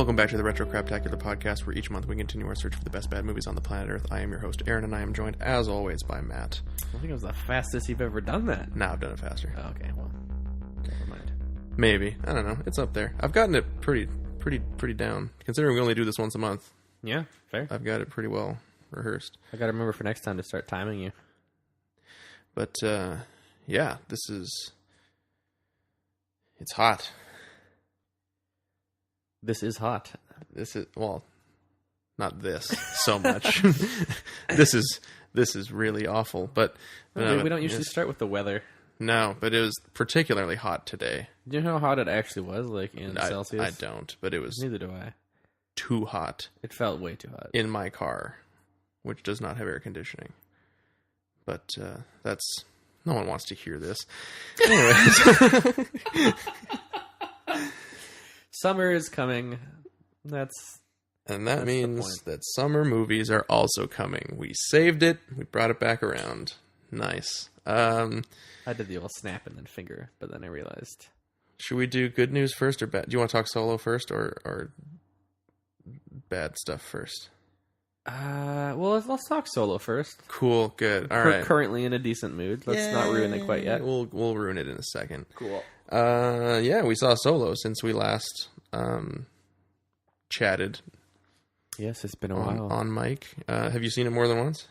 Welcome back to the Retro Craptacular podcast, where each month we continue our search for the best bad movies on the planet Earth. I am your host, Aaron, and I am joined, as always, by Matt. I think it was the fastest you've ever done that. Now I've done it faster. Oh, okay, well, never mind. Maybe. I don't know. It's up there. I've gotten it pretty down. Considering we only do this once a month, Yeah, fair. I've got it pretty well rehearsed. I gotta remember for next time to start timing you. But, yeah, it's hot. This is hot. This is, well, not this so much. This is really awful. But We don't usually start with the weather. No, but it was particularly hot today. Do you know how hot it actually was, like in Celsius? I don't, but it was Neither do I. too hot It felt way too hot. in my car, which does not have air conditioning. But that's... No one wants to hear this. Anyways. Summer is coming. And that means that summer movies are also coming. We saved it. We brought it back around. Nice. I did the old snap and then finger, but then I realized. Should we do good news first or bad? Do you want to talk solo first or bad stuff first? Well, let's talk solo first. Cool, good. All right. Currently in a decent mood. Let's not ruin it quite yet. We'll ruin it in a second. Cool. Yeah, we saw Solo since we last chatted. Yes, it's been a while. On mic. Have you seen it more than once?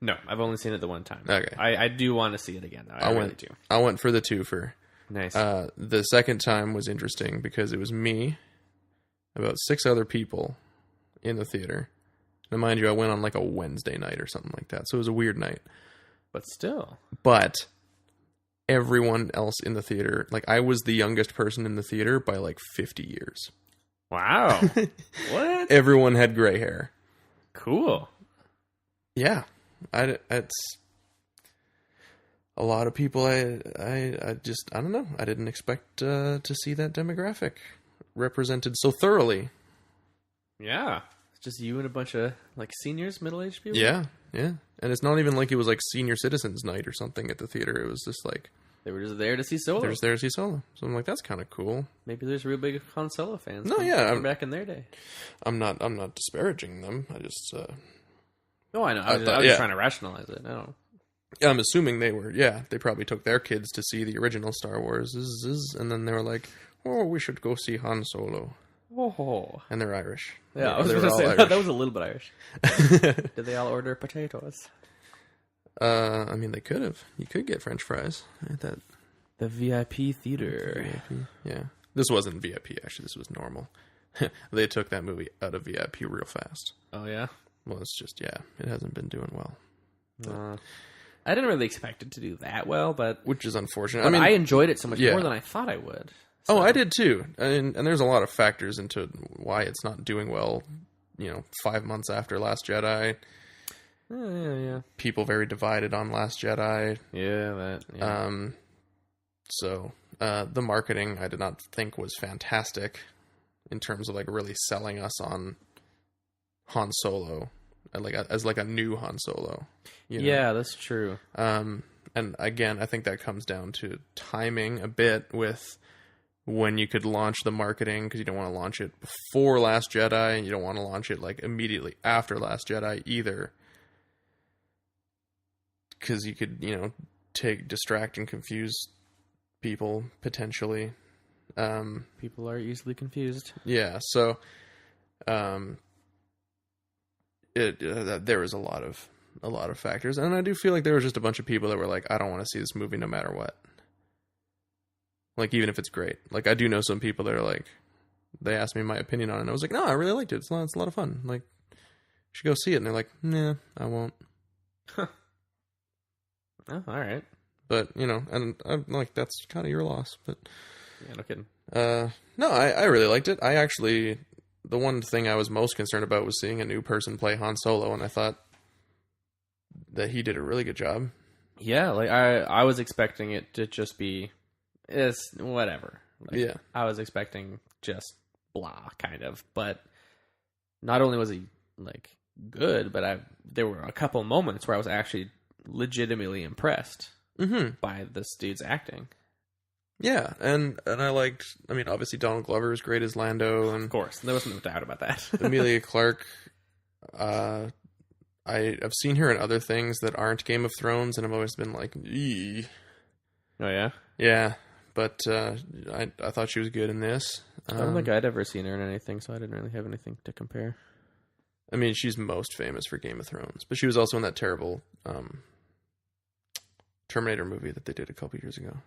No, I've only seen it the one time. Okay. I do want to see it again, though. I really do. I went for the twofer. Nice. The second time was interesting because it was me, about 6 other people in the theater. Now, mind you, I went on like a Wednesday night or something like that, so it was a weird night. But still. But everyone else in the theater, like I was the youngest person in the theater by like 50 years. Wow. What? Everyone had gray hair. Cool. Yeah. It's a lot of people. I don't know. I didn't expect to see that demographic represented so thoroughly. Yeah. It's just you and a bunch of like seniors, middle-aged people? Yeah. And it's not even like it was like senior citizens night or something at the theater. It was just like they were just there to see Solo. They were there to see Solo. So I'm like, that's kind of cool. Maybe there's real big Han Solo fans. No, yeah, from back in their day. I'm not disparaging them. I just No, I know. I was just trying to rationalize it. No. Yeah, I'm assuming they were. Yeah, they probably took their kids to see the original Star Wars, and then they were like, "Oh, we should go see Han Solo." Oh, and they're Irish. Yeah, I was going to say that was a little bit Irish. Did they all order potatoes? I mean, they could have. You could get French fries at that. The VIP theater. VIP, yeah. This wasn't VIP, actually. This was normal. They took that movie out of VIP real fast. Oh, yeah? Well, it's just, yeah, it hasn't been doing well. I didn't really expect it to do that well, but... Which is unfortunate. I mean, I enjoyed it so much more than I thought I would. So. Oh, I did too. And there's a lot of factors into why it's not doing well, 5 months after Last Jedi. Yeah. People very divided on Last Jedi. Yeah. So the marketing I did not think was fantastic in terms of like really selling us on Han Solo, as a new Han Solo. Yeah, that's true. And again, I think that comes down to timing a bit with when you could launch the marketing, because you don't want to launch it before Last Jedi, and you don't want to launch it like immediately after Last Jedi either. Because you could, distract and confuse people, potentially. People are easily confused. Yeah, so there was a lot of factors. And I do feel like there was just a bunch of people that were like, I don't want to see this movie no matter what. Like, even if it's great. Like, I do know some people that are like, they asked me my opinion on it, and I was like, no, I really liked it. It's a lot of fun. Like, you should go see it. And they're like, nah, I won't. Huh. Oh, all right. But, and I'm like, that's kind of your loss. But yeah, no kidding. No, I really liked it. The one thing I was most concerned about was seeing a new person play Han Solo, and I thought that he did a really good job. Yeah, like I was expecting it to just be, it's whatever. Like, yeah. I was expecting just blah, kind of. But not only was he like good, but there were a couple moments where I was actually legitimately impressed by this dude's acting. Yeah, and I liked. I mean, obviously Donald Glover is great as Lando, and Of course, there was no doubt about that. Emilia Clarke. I've seen her in other things that aren't Game of Thrones, and I've always been like, eee. Oh yeah, Yeah, but I thought she was good in this. I don't think I'd ever seen her in anything, so I didn't really have anything to compare. I mean, she's most famous for Game of Thrones, but she was also in that terrible Terminator movie that they did a couple years ago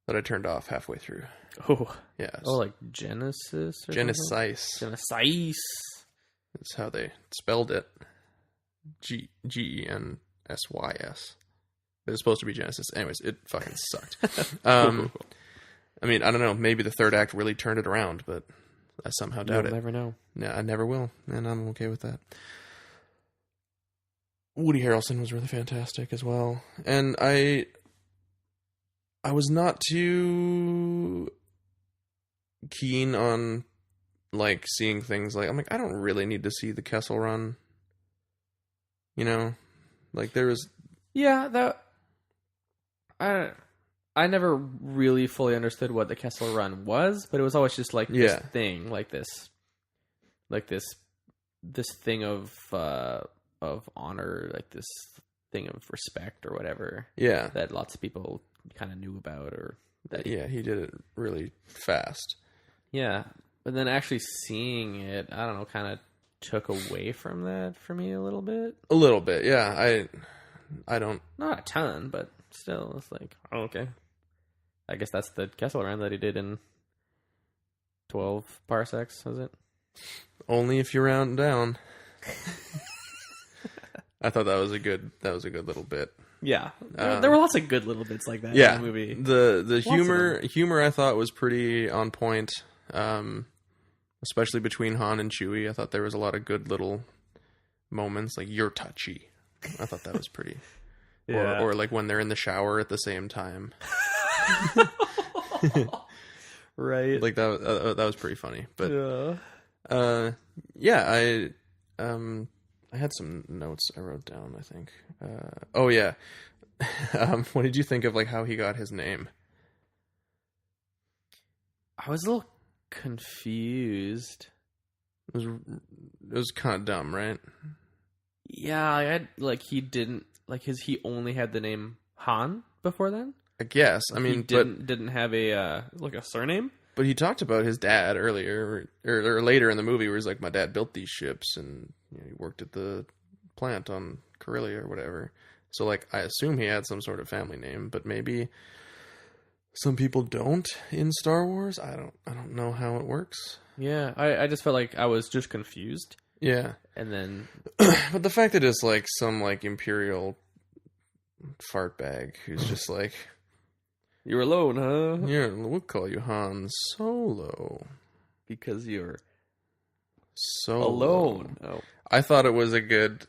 that I turned off halfway through. Oh, Yeah. oh, like Genesis or Genesis. Genesis. That's how they spelled it. Gensys. It was supposed to be Genesis. Anyways, it fucking sucked. I mean, I don't know. Maybe the third act really turned it around, but I somehow doubt it. You'll never know. Yeah, I never will, and I'm okay with that. Woody Harrelson was really fantastic as well, and I was not too keen on like seeing things like I'm like I don't really need to see the Kessel Run. You know, like there was Yeah, I never really fully understood what the Kessel Run was, but it was always just like this thing, like this thing of honor, like this thing of respect or whatever. Yeah, that lots of people kind of knew about, or that. Yeah, he did it really fast. Yeah, but then actually seeing it, I don't know, kind of took away from that for me a little bit. A little bit, yeah. I don't. Not a ton, but still, it's like, oh, okay. I guess that's the Kessel Run that he did in 12 parsecs, was it? Only if you round down. I thought that was a good little bit. Yeah, there were lots of good little bits like that in the movie. The humor I thought was pretty on point, especially between Han and Chewie. I thought there was a lot of good little moments, like "you're touchy." I thought that was pretty. Yeah. Or like when they're in the shower at the same time. Right. Like that was pretty funny. But I had some notes I wrote down, I think. Oh yeah. What did you think of like how he got his name? I was a little confused. It was kind of dumb, right? Yeah, he only had the name Han before then. I guess. I mean, he didn't have a surname. But he talked about his dad earlier or later in the movie, where he's like, "My dad built these ships, and he worked at the plant on Corellia or whatever." So, like, I assume he had some sort of family name, but maybe some people don't in Star Wars. I don't know how it works. Yeah, I just felt like I was just confused. Yeah, and then, but the fact that it's like some like Imperial fart bag who's just like, "You're alone, huh? Yeah, we'll call you Han Solo because you're so alone." Oh, I thought it was a good.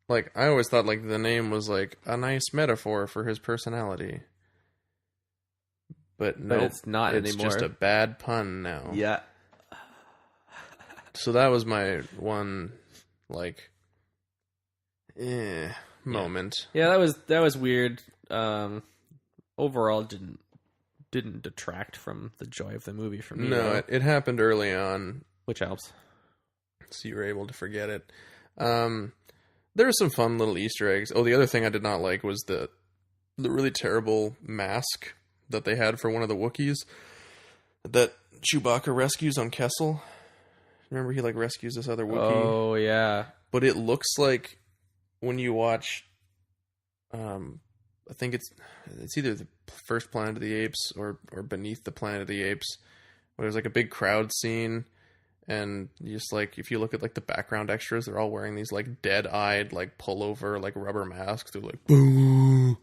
Like, I always thought, like, the name was, like, a nice metaphor for his personality. But no, it's not it's anymore. It's just a bad pun now. Yeah. So that was my one, like, moment. Yeah, that was weird. Overall, didn't detract from the joy of the movie for me. No, it happened early on. Which helps. So you were able to forget it. There were some fun little Easter eggs. Oh, the other thing I did not like was the really terrible mask that they had for one of the Wookiees that Chewbacca rescues on Kessel. Remember, he like rescues this other Wookiee? Oh, yeah. But it looks like when you watch, I think it's either the first Planet of the Apes or Beneath the Planet of the Apes, where there's like a big crowd scene. And you just like, if you look at like the background extras, they're all wearing these like dead-eyed, like pullover, like rubber masks. They're like, boo,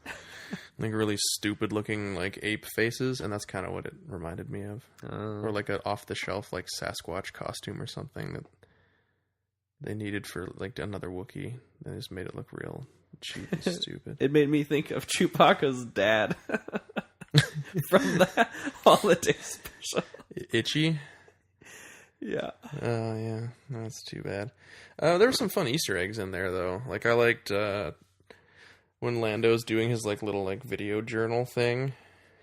like really stupid looking like ape faces. And that's kind of what it reminded me of. Or like an off the shelf, like Sasquatch costume or something that they needed for like another Wookiee. They just made it look real cheap and stupid. It made me think of Chewbacca's dad from the holiday special. Itchy? Yeah. Oh, yeah. No, that's too bad. There were some fun Easter eggs in there, though. Like, I liked when Lando's doing his, like, little, like, video journal thing.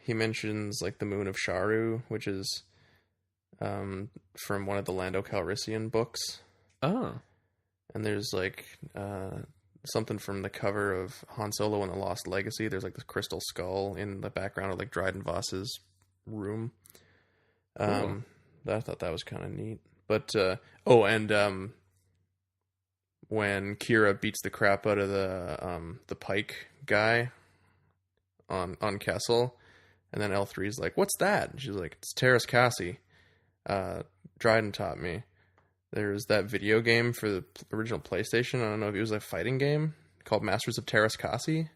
he mentions like the moon of Sharu, which is from one of the Lando Calrissian books. Oh. And there's like something from the cover of Han Solo and the Lost Legacy. There's like this crystal skull in the background of like Dryden Voss's room. Cool. I thought that was kind of neat. But when Kira beats the crap out of the Pike guy on Kessel, and then L3's like, "What's that?" And she's like, "It's Terras Cassi. Dryden taught me." There's that video game for the original PlayStation. I don't know if it was a fighting game called Masters of Terras Cassi.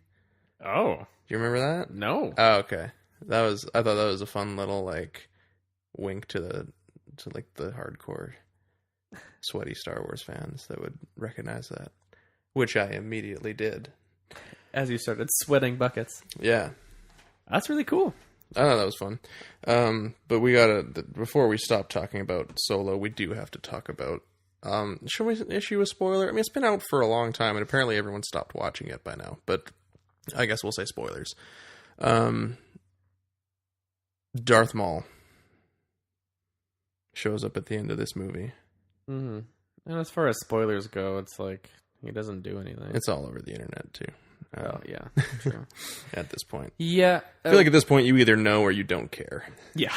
Oh. Do you remember that? No. Oh, okay. I thought that was a fun little like wink to like the hardcore sweaty Star Wars fans that would recognize that, which I immediately did. As you started sweating buckets. Yeah. That's really cool. I thought that was fun. But we gotta, before we stop talking about Solo, we do have to talk about, should we issue a spoiler? I mean, it's been out for a long time, and apparently everyone stopped watching it by now, but I guess we'll say spoilers. Darth Maul shows up at the end of this movie. Mm-hmm. And as far as spoilers go, it's like, he doesn't do anything. It's all over the internet, too. Oh, yeah. True. At this point. Yeah. I feel like at this point you either know or you don't care. Yeah.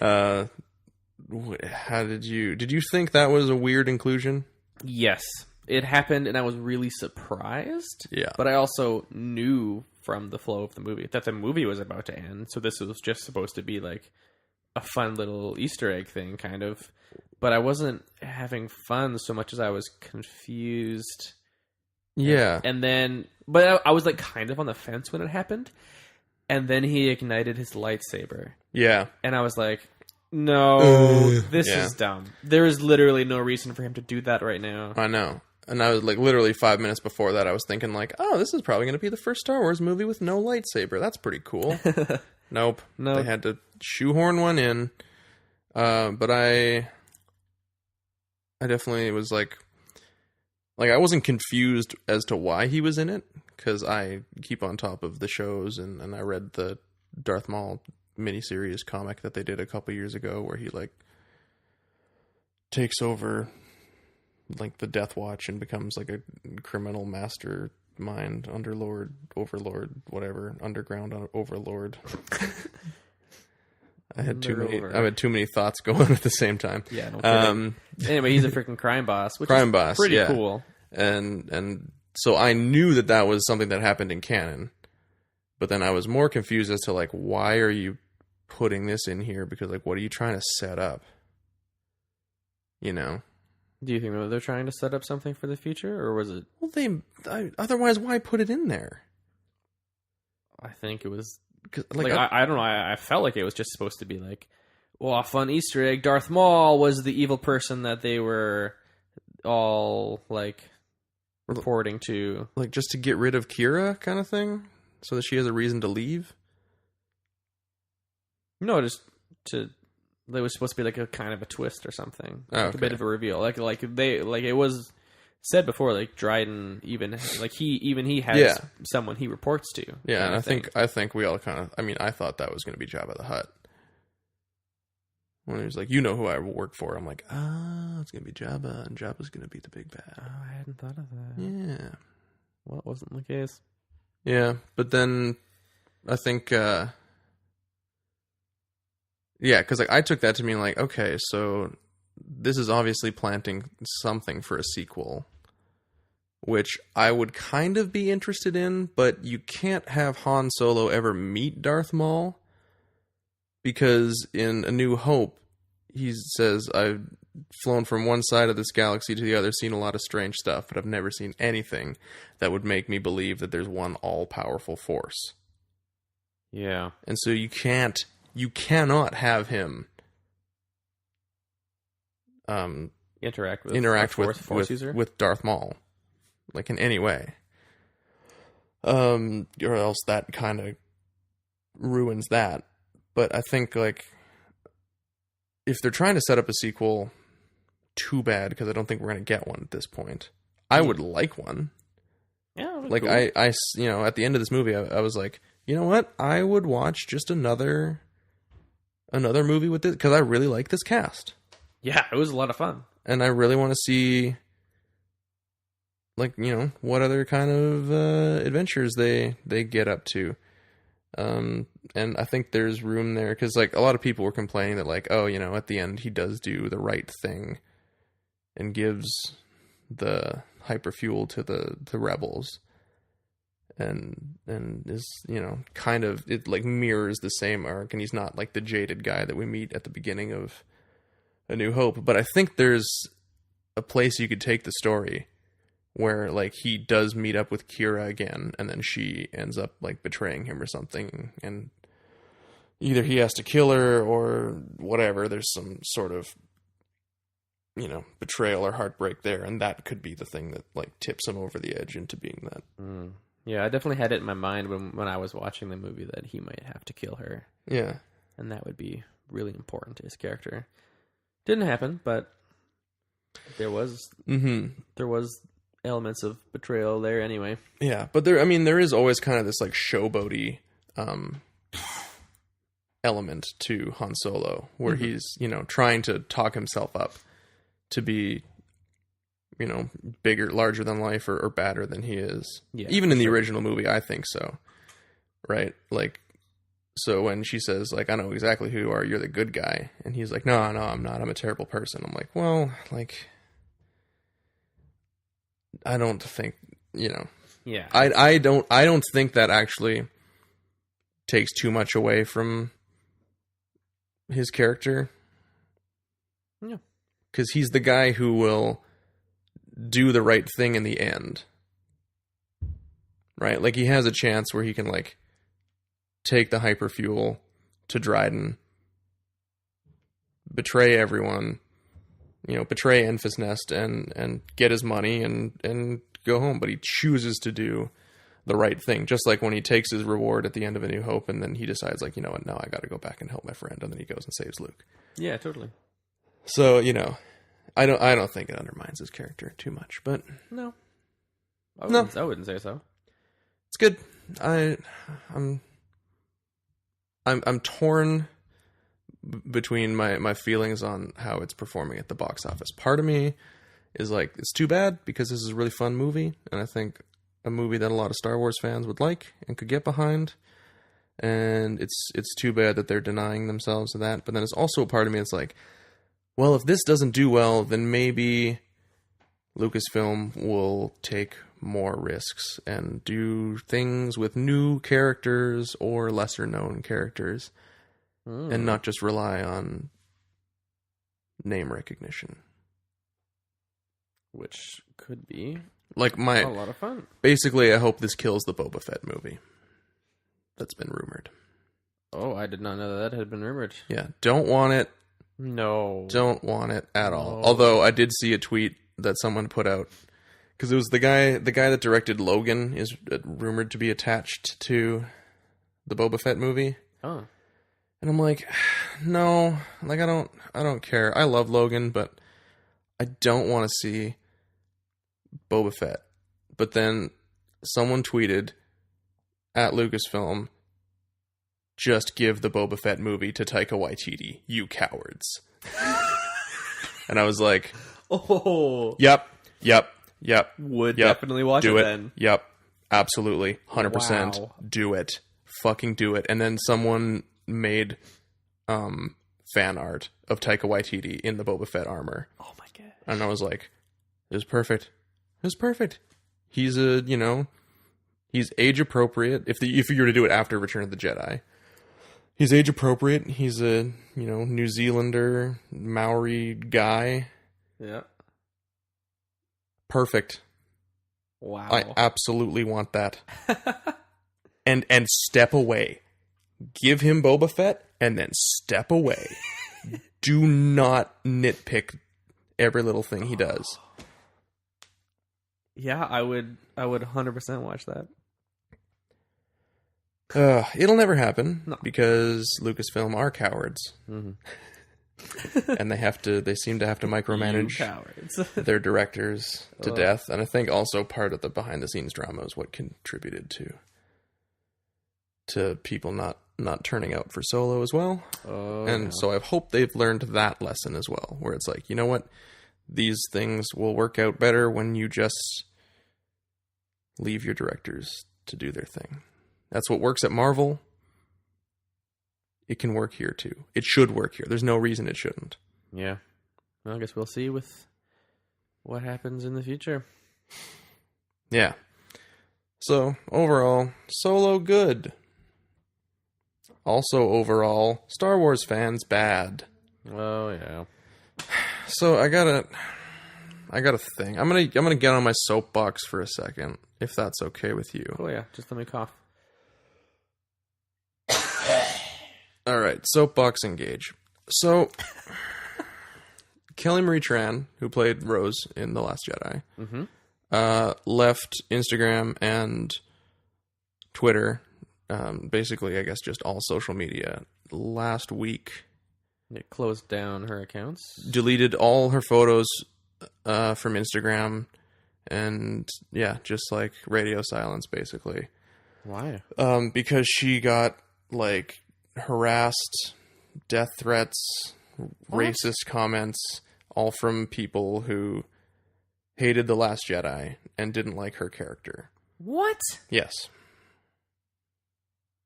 How did you think that was a weird inclusion? Yes. It happened, and I was really surprised. Yeah. But I also knew from the flow of the movie that the movie was about to end, so this was just supposed to be like a fun little Easter egg thing, kind of. But I wasn't having fun so much as I was confused. Yeah. And then, but I was like kind of on the fence when it happened. And then he ignited his lightsaber. Yeah. And I was like, no, this Yeah. is dumb. There is literally no reason for him to do that right now. I know. And I was like, literally 5 minutes before that, I was thinking like, oh, this is probably going to be the first Star Wars movie with no lightsaber. That's pretty cool. Nope. They had to shoehorn one in. But I definitely was like I wasn't confused as to why he was in it, because I keep on top of the shows, and I read the Darth Maul miniseries comic that they did a couple years ago where he like takes over like the Death Watch and becomes like a criminal mastermind, underlord, overlord, whatever, underground overlord. I had too many thoughts going on at the same time. Yeah, no kidding. Anyway, he's a freaking crime boss, which is pretty cool. And so I knew that was something that happened in canon, but then I was more confused as to like, why are you putting this in here? Because like, what are you trying to set up? You know? Do you think that they're trying to set up something for the future, or was it? Well, otherwise, why put it in there? I think it was like I don't know. I felt like it was just supposed to be like, well, a fun Easter egg. Darth Maul was the evil person that they were all like reporting to, like just to get rid of Kira, kind of thing, so that she has a reason to leave. No, just to. There was supposed to be like a kind of a twist or something, like a bit of a reveal. Like it was said before, like Dryden even he has someone he reports to. Yeah, and I think we all kind of. I mean, I thought that was going to be Jabba the Hutt. When he was like, "You know who I work for," I'm like, it's going to be Jabba, and Jabba's going to be the big bad. Oh, I hadn't thought of that. Yeah. Well, it wasn't the case. Yeah, but then I think. Yeah, because like I took that to mean like, okay, so this is obviously planting something for a sequel, which I would kind of be interested in, but you can't have Han Solo ever meet Darth Maul, because in A New Hope, he says, I've flown from one side of this galaxy to the other, seen a lot of strange stuff, but I've never seen anything that would make me believe that there's one all-powerful force. Yeah. And so you cannot have him interact with Darth Maul, like in any way, or else that kind of ruins that. But I think like if they're trying to set up a sequel, too bad, because I don't think we're going to get one at this point. I would like one. Yeah, like cool. I at the end of this movie, I was like, you know what? I would watch just another movie with this, because I really like this cast. Yeah, it was a lot of fun. And I really want to see, like, what other kind of adventures they get up to. And I think there's room there, because, like, a lot of people were complaining that, like, oh, at the end he does do the right thing and gives the hyperfuel to the rebels. And is, kind of, it, like, mirrors the same arc, and he's not, like, the jaded guy that we meet at the beginning of A New Hope. But I think there's a place you could take the story where, like, he does meet up with Kira again, and then she ends up, like, betraying him or something, and either he has to kill her or whatever. There's some sort of, betrayal or heartbreak there, and that could be the thing that, like, tips him over the edge into being that. Yeah, I definitely had it in my mind when I was watching the movie that he might have to kill her. Yeah. And that would be really important to his character. Didn't happen, but there was elements of betrayal there anyway. Yeah, but there is always kind of this, like, showboaty element to Han Solo, where he's, trying to talk himself up to be, bigger, larger than life, or badder than he is. Yeah, even in the original movie, I think so. Right? Like, so when she says, like, I know exactly who you are, you're the good guy. And he's like, no, I'm not. I'm a terrible person. I'm like, well, like, I don't think, Yeah. I don't think that actually takes too much away from his character. Yeah. Because he's the guy who will do the right thing in the end. Right? Like, he has a chance where he can, like, take the hyperfuel to Dryden, betray everyone, betray Enfys Nest and get his money and go home. But he chooses to do the right thing. Just like when he takes his reward at the end of A New Hope, and then he decides, like, you know what, now I got to go back and help my friend. And then he goes and saves Luke. Yeah, totally. So, I don't think it undermines his character too much, but no. I wouldn't say so. It's good. I'm torn between my feelings on how it's performing at the box office. Part of me is like, it's too bad, because this is a really fun movie, and I think a movie that a lot of Star Wars fans would like and could get behind. And it's too bad that they're denying themselves of that. But then there's also a part of me that's like, well, if this doesn't do well, then maybe Lucasfilm will take more risks and do things with new characters or lesser known characters, and not just rely on name recognition, which could be like a lot of fun. Basically, I hope this kills the Boba Fett movie that's been rumored. Oh, I did not know that had been rumored. Yeah, don't want it. No, don't want it at all. Although I did see a tweet that someone put out, because it was the guy that directed Logan is rumored to be attached to the Boba Fett movie. Oh. And I'm like, no, like, I don't care. I love Logan, but I don't want to see Boba Fett. But then someone tweeted at Lucasfilm, just give the Boba Fett movie to Taika Waititi, you cowards. And I was like, oh, yep. Would definitely watch it then. Yep, absolutely, 100%. Wow. Do it, fucking do it. And then someone made fan art of Taika Waititi in the Boba Fett armor. Oh my god! And I was like, it was perfect. It was perfect. He's he's age appropriate. If you were to do it after Return of the Jedi, he's age appropriate. He's a New Zealander Maori guy. Yeah. Perfect. Wow. I absolutely want that. and step away. Give him Boba Fett and then step away. Do not nitpick every little thing he does. Yeah, I would 100% watch that. It'll never happen because Lucasfilm are cowards. Mm-hmm. And they seem to have to micromanage their directors to death. And I think also part of the behind the scenes drama is what contributed to to people not turning out for Solo as well. Oh, So I hope they've learned that lesson as well, where it's like, you know what? These things will work out better when you just leave your directors to do their thing. That's what works at Marvel. It can work here too. It should work here. There's no reason it shouldn't. Yeah. Well, I guess we'll see with what happens in the future. Yeah. So, overall, Solo good. Also, overall, Star Wars fans bad. Oh, yeah. So, I got a thing. I'm gonna get on my soapbox for a second, if that's okay with you. Oh, yeah. Just let me cough. All right, soapbox engage. So, Kelly Marie Tran, who played Rose in The Last Jedi, left Instagram and Twitter, basically, I guess, just all social media last week. It closed down her accounts. Deleted all her photos from Instagram, and yeah, just like radio silence, basically. Why? Because she got like harassed, death threats, racist comments, all from people who hated The Last Jedi and didn't like her character. What? Yes.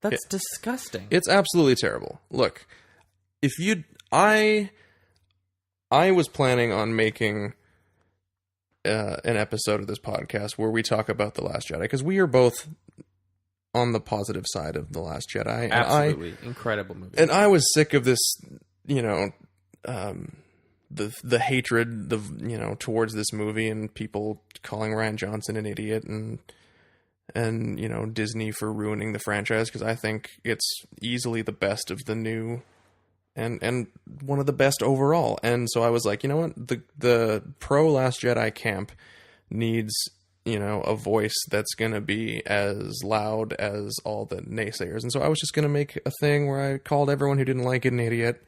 That's disgusting. It's absolutely terrible. Look, I was planning on making an episode of this podcast where we talk about The Last Jedi, because we are both on the positive side of The Last Jedi. Absolutely. Incredible movie. And I was sick of this, the hatred, towards this movie, and people calling Rian Johnson an idiot, and Disney for ruining the franchise, because I think it's easily the best of the new and one of the best overall. And so I was like, you know what? The pro Last Jedi camp needs, a voice that's going to be as loud as all the naysayers. And so I was just going to make a thing where I called everyone who didn't like it an idiot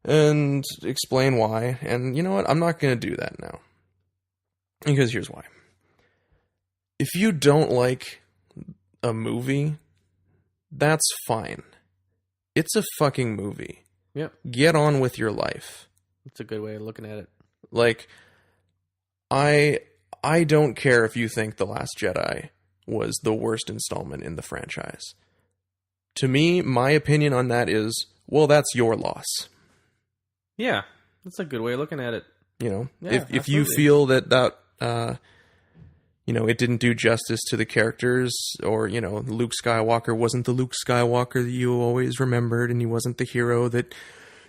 and explain why. And you know what? I'm not going to do that now. Because here's why. If you don't like a movie, that's fine. It's a fucking movie. Yep. Get on with your life. That's a good way of looking at it. Like, I don't care if you think The Last Jedi was the worst installment in the franchise. To me, my opinion on that is, well, that's your loss. Yeah, that's a good way of looking at it. Yeah, if you feel that it didn't do justice to the characters, or, Luke Skywalker wasn't the Luke Skywalker that you always remembered, and he wasn't the hero that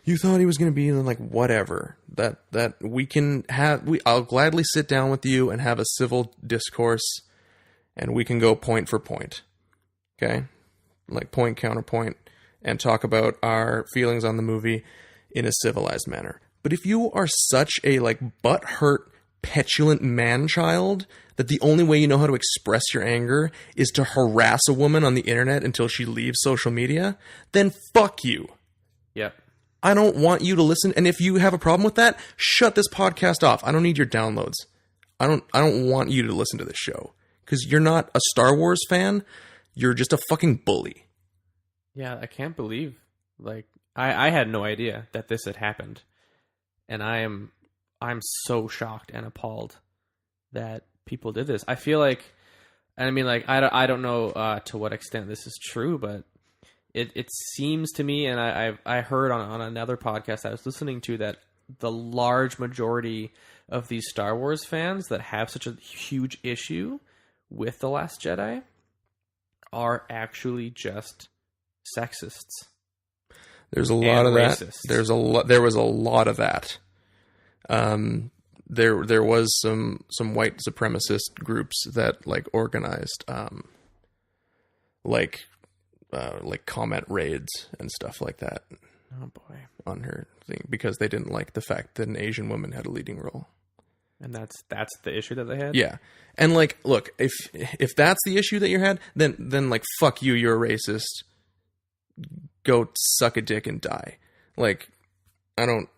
you thought he was going to be, then like, whatever. That we can have, I'll gladly sit down with you and have a civil discourse, and we can go point for point. Okay? Like point, counterpoint, and talk about our feelings on the movie in a civilized manner. But if you are such a butthurt, petulant man-child that the only way you know how to express your anger is to harass a woman on the internet until she leaves social media, then fuck you. Yep. I don't want you to listen. And if you have a problem with that, shut this podcast off. I don't need your downloads. I don't want you to listen to this show, because you're not a Star Wars fan. You're just a fucking bully. Yeah, I can't believe, I had no idea that this had happened. And I'm so shocked and appalled that people did this. I feel like, I don't know to what extent this is true, but it seems to me, and I heard on another podcast I was listening to, that the large majority of these Star Wars fans that have such a huge issue with The Last Jedi are actually just sexists. There's a lot of that. Racists. There was a lot of that. There was some white supremacist groups that organized comment raids and stuff like that. Oh boy. On her thing, because they didn't like the fact that an Asian woman had a leading role. And that's the issue that they had? Yeah. And look, if that's the issue that you had, then fuck you, you're a racist. Go suck a dick and die. I don't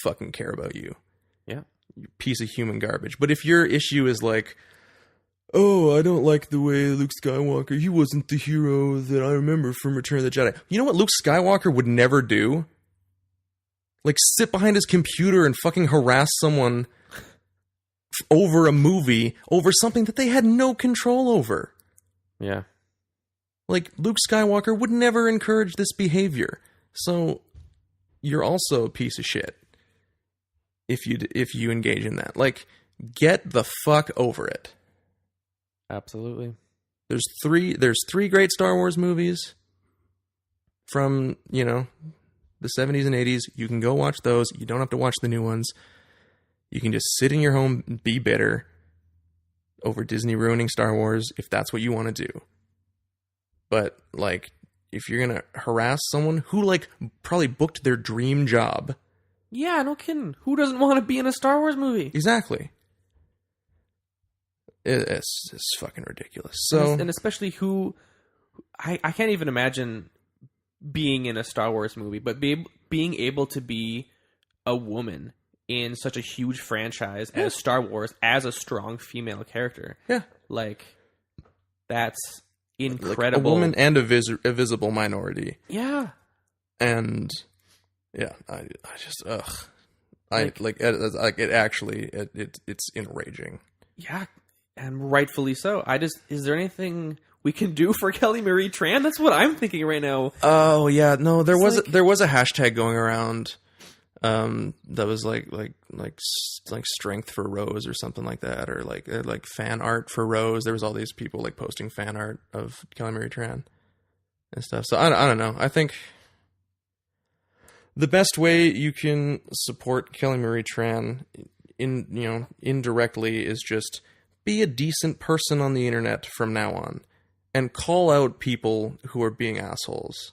fucking care about you. Yeah. You piece of human garbage. But if your issue is oh, I don't like the way Luke Skywalker, he wasn't the hero that I remember from Return of the Jedi. You know what Luke Skywalker would never do? Like, sit behind his computer and fucking harass someone over a movie, over something that they had no control over. Yeah. Like, Luke Skywalker would never encourage this behavior. So, you're also a piece of shit if you engage in that. Like, get the fuck over it. Absolutely. There's three great Star Wars movies from, the 70s and 80s. You can go watch those. You don't have to watch the new ones. You can just sit in your home and be bitter over Disney ruining Star Wars if that's what you want to do. But, like, if you're going to harass someone who, like, probably booked their dream job. Yeah, no kidding. Who doesn't want to be in a Star Wars movie? Exactly. It's fucking ridiculous. So, and especially who... I can't even imagine being in a Star Wars movie, but being able to be a woman in such a huge franchise as Star Wars as a strong female character. Yeah. Like, that's incredible. Like a woman and a visible minority. Yeah. And yeah, I just it's enraging. Yeah, and rightfully so. Is there anything we can do for Kelly Marie Tran? That's what I'm thinking right now. Oh yeah, no, there was a hashtag going around that was like strength for Rose or something like that, or like fan art for Rose. There was all these people like posting fan art of Kelly Marie Tran and stuff. So I don't know. I think the best way you can support Kelly Marie Tran indirectly is just be a decent person on the internet from now on and call out people who are being assholes.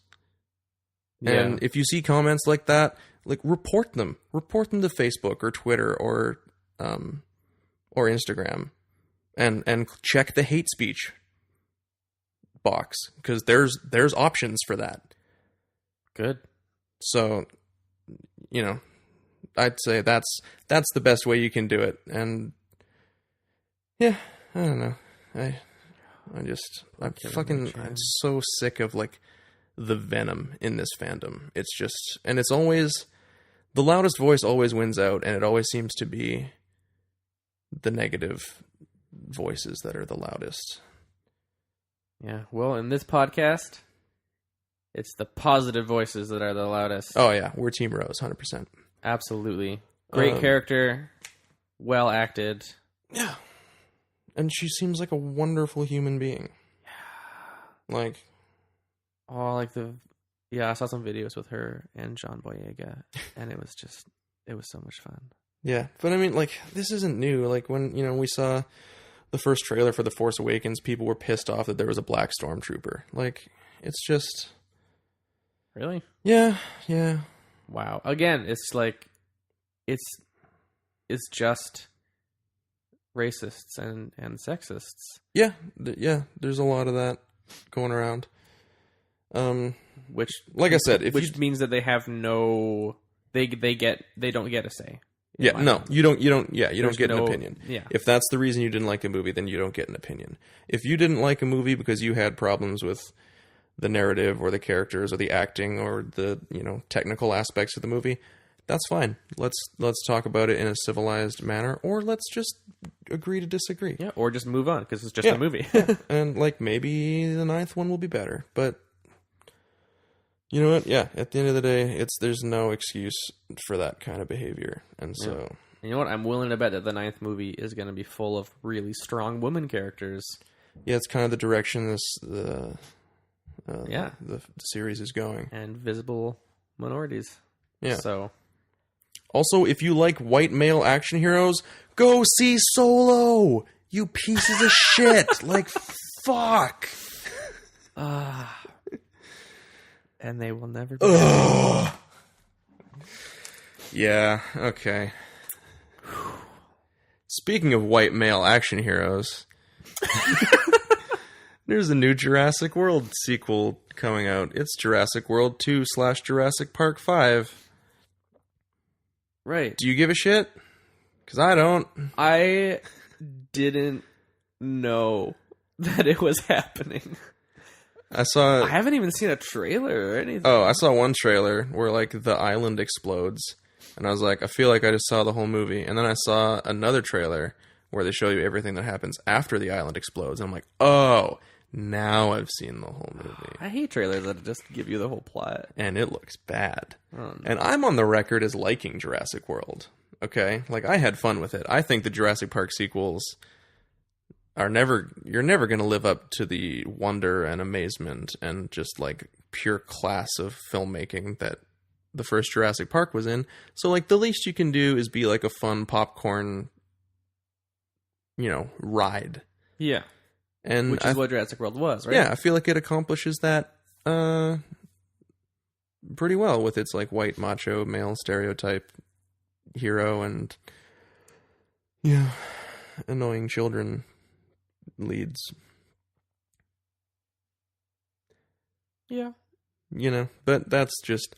Yeah. And if you see comments like that, like report them to Facebook or Twitter or Instagram and check the hate speech box, because there's options for that. Good. So, I'd say that's the best way you can do it. And yeah, I don't know. I'm so sick of like the venom in this fandom. It's just, and it's always, the loudest voice always wins out, and it always seems to be the negative voices that are the loudest. Yeah, well, in this podcast, it's the positive voices that are the loudest. Oh yeah, we're Team Rose, 100%. Absolutely. Great character, well acted. Yeah. And she seems like a wonderful human being. Yeah. Like, I saw some videos with her and John Boyega, and it was so much fun. Yeah, but I mean, like, this isn't new. Like, when, we saw the first trailer for The Force Awakens, people were pissed off that there was a black stormtrooper. Like, it's just... Really? Yeah. Wow. Again, it's like, it's just racists and sexists. Yeah, there's a lot of that going around. Which, like I said, means that they have no, they don't get a say. Yeah, no, you don't get an opinion. Yeah. If that's the reason you didn't like a movie, then you don't get an opinion. If you didn't like a movie because you had problems with the narrative or the characters or the acting or the, technical aspects of the movie, that's fine. Let's talk about it in a civilized manner, or let's just agree to disagree. Yeah, or just move on, because it's just a movie. And like, maybe the 9th one will be better, but you know what? Yeah, at the end of the day, there's no excuse for that kind of behavior, and so. Yeah. You know what? I'm willing to bet that the 9th movie is going to be full of really strong woman characters. Yeah, it's kind of the direction the series is going, and visible minorities. Yeah. So. Also, if you like white male action heroes, go see Solo! You pieces of shit! Like, fuck! And they will never be. Yeah, okay. Speaking of white male action heroes, there's a new Jurassic World sequel coming out. It's Jurassic World 2/Jurassic Park 5. Right. Do you give a shit? Because I don't. I didn't know that it was happening. I haven't even seen a trailer or anything. I saw one trailer where like the island explodes, and I was like, I feel like I just saw the whole movie. And then I saw another trailer where they show you everything that happens after the island explodes, and I'm like, oh, now I've seen the whole movie. I hate trailers that just give you the whole plot. And it looks bad. Oh, no. And I'm on the record as liking Jurassic World. Okay? Like, I had fun with it. I think the Jurassic Park sequels you're never going to live up to the wonder and amazement and just like pure class of filmmaking that the first Jurassic Park was in. So like the least you can do is be like a fun popcorn, ride. Yeah. And which is what Jurassic World was, right? Yeah, I feel like it accomplishes that pretty well with its like white macho male stereotype hero and annoying children leads. Yeah. But that's just,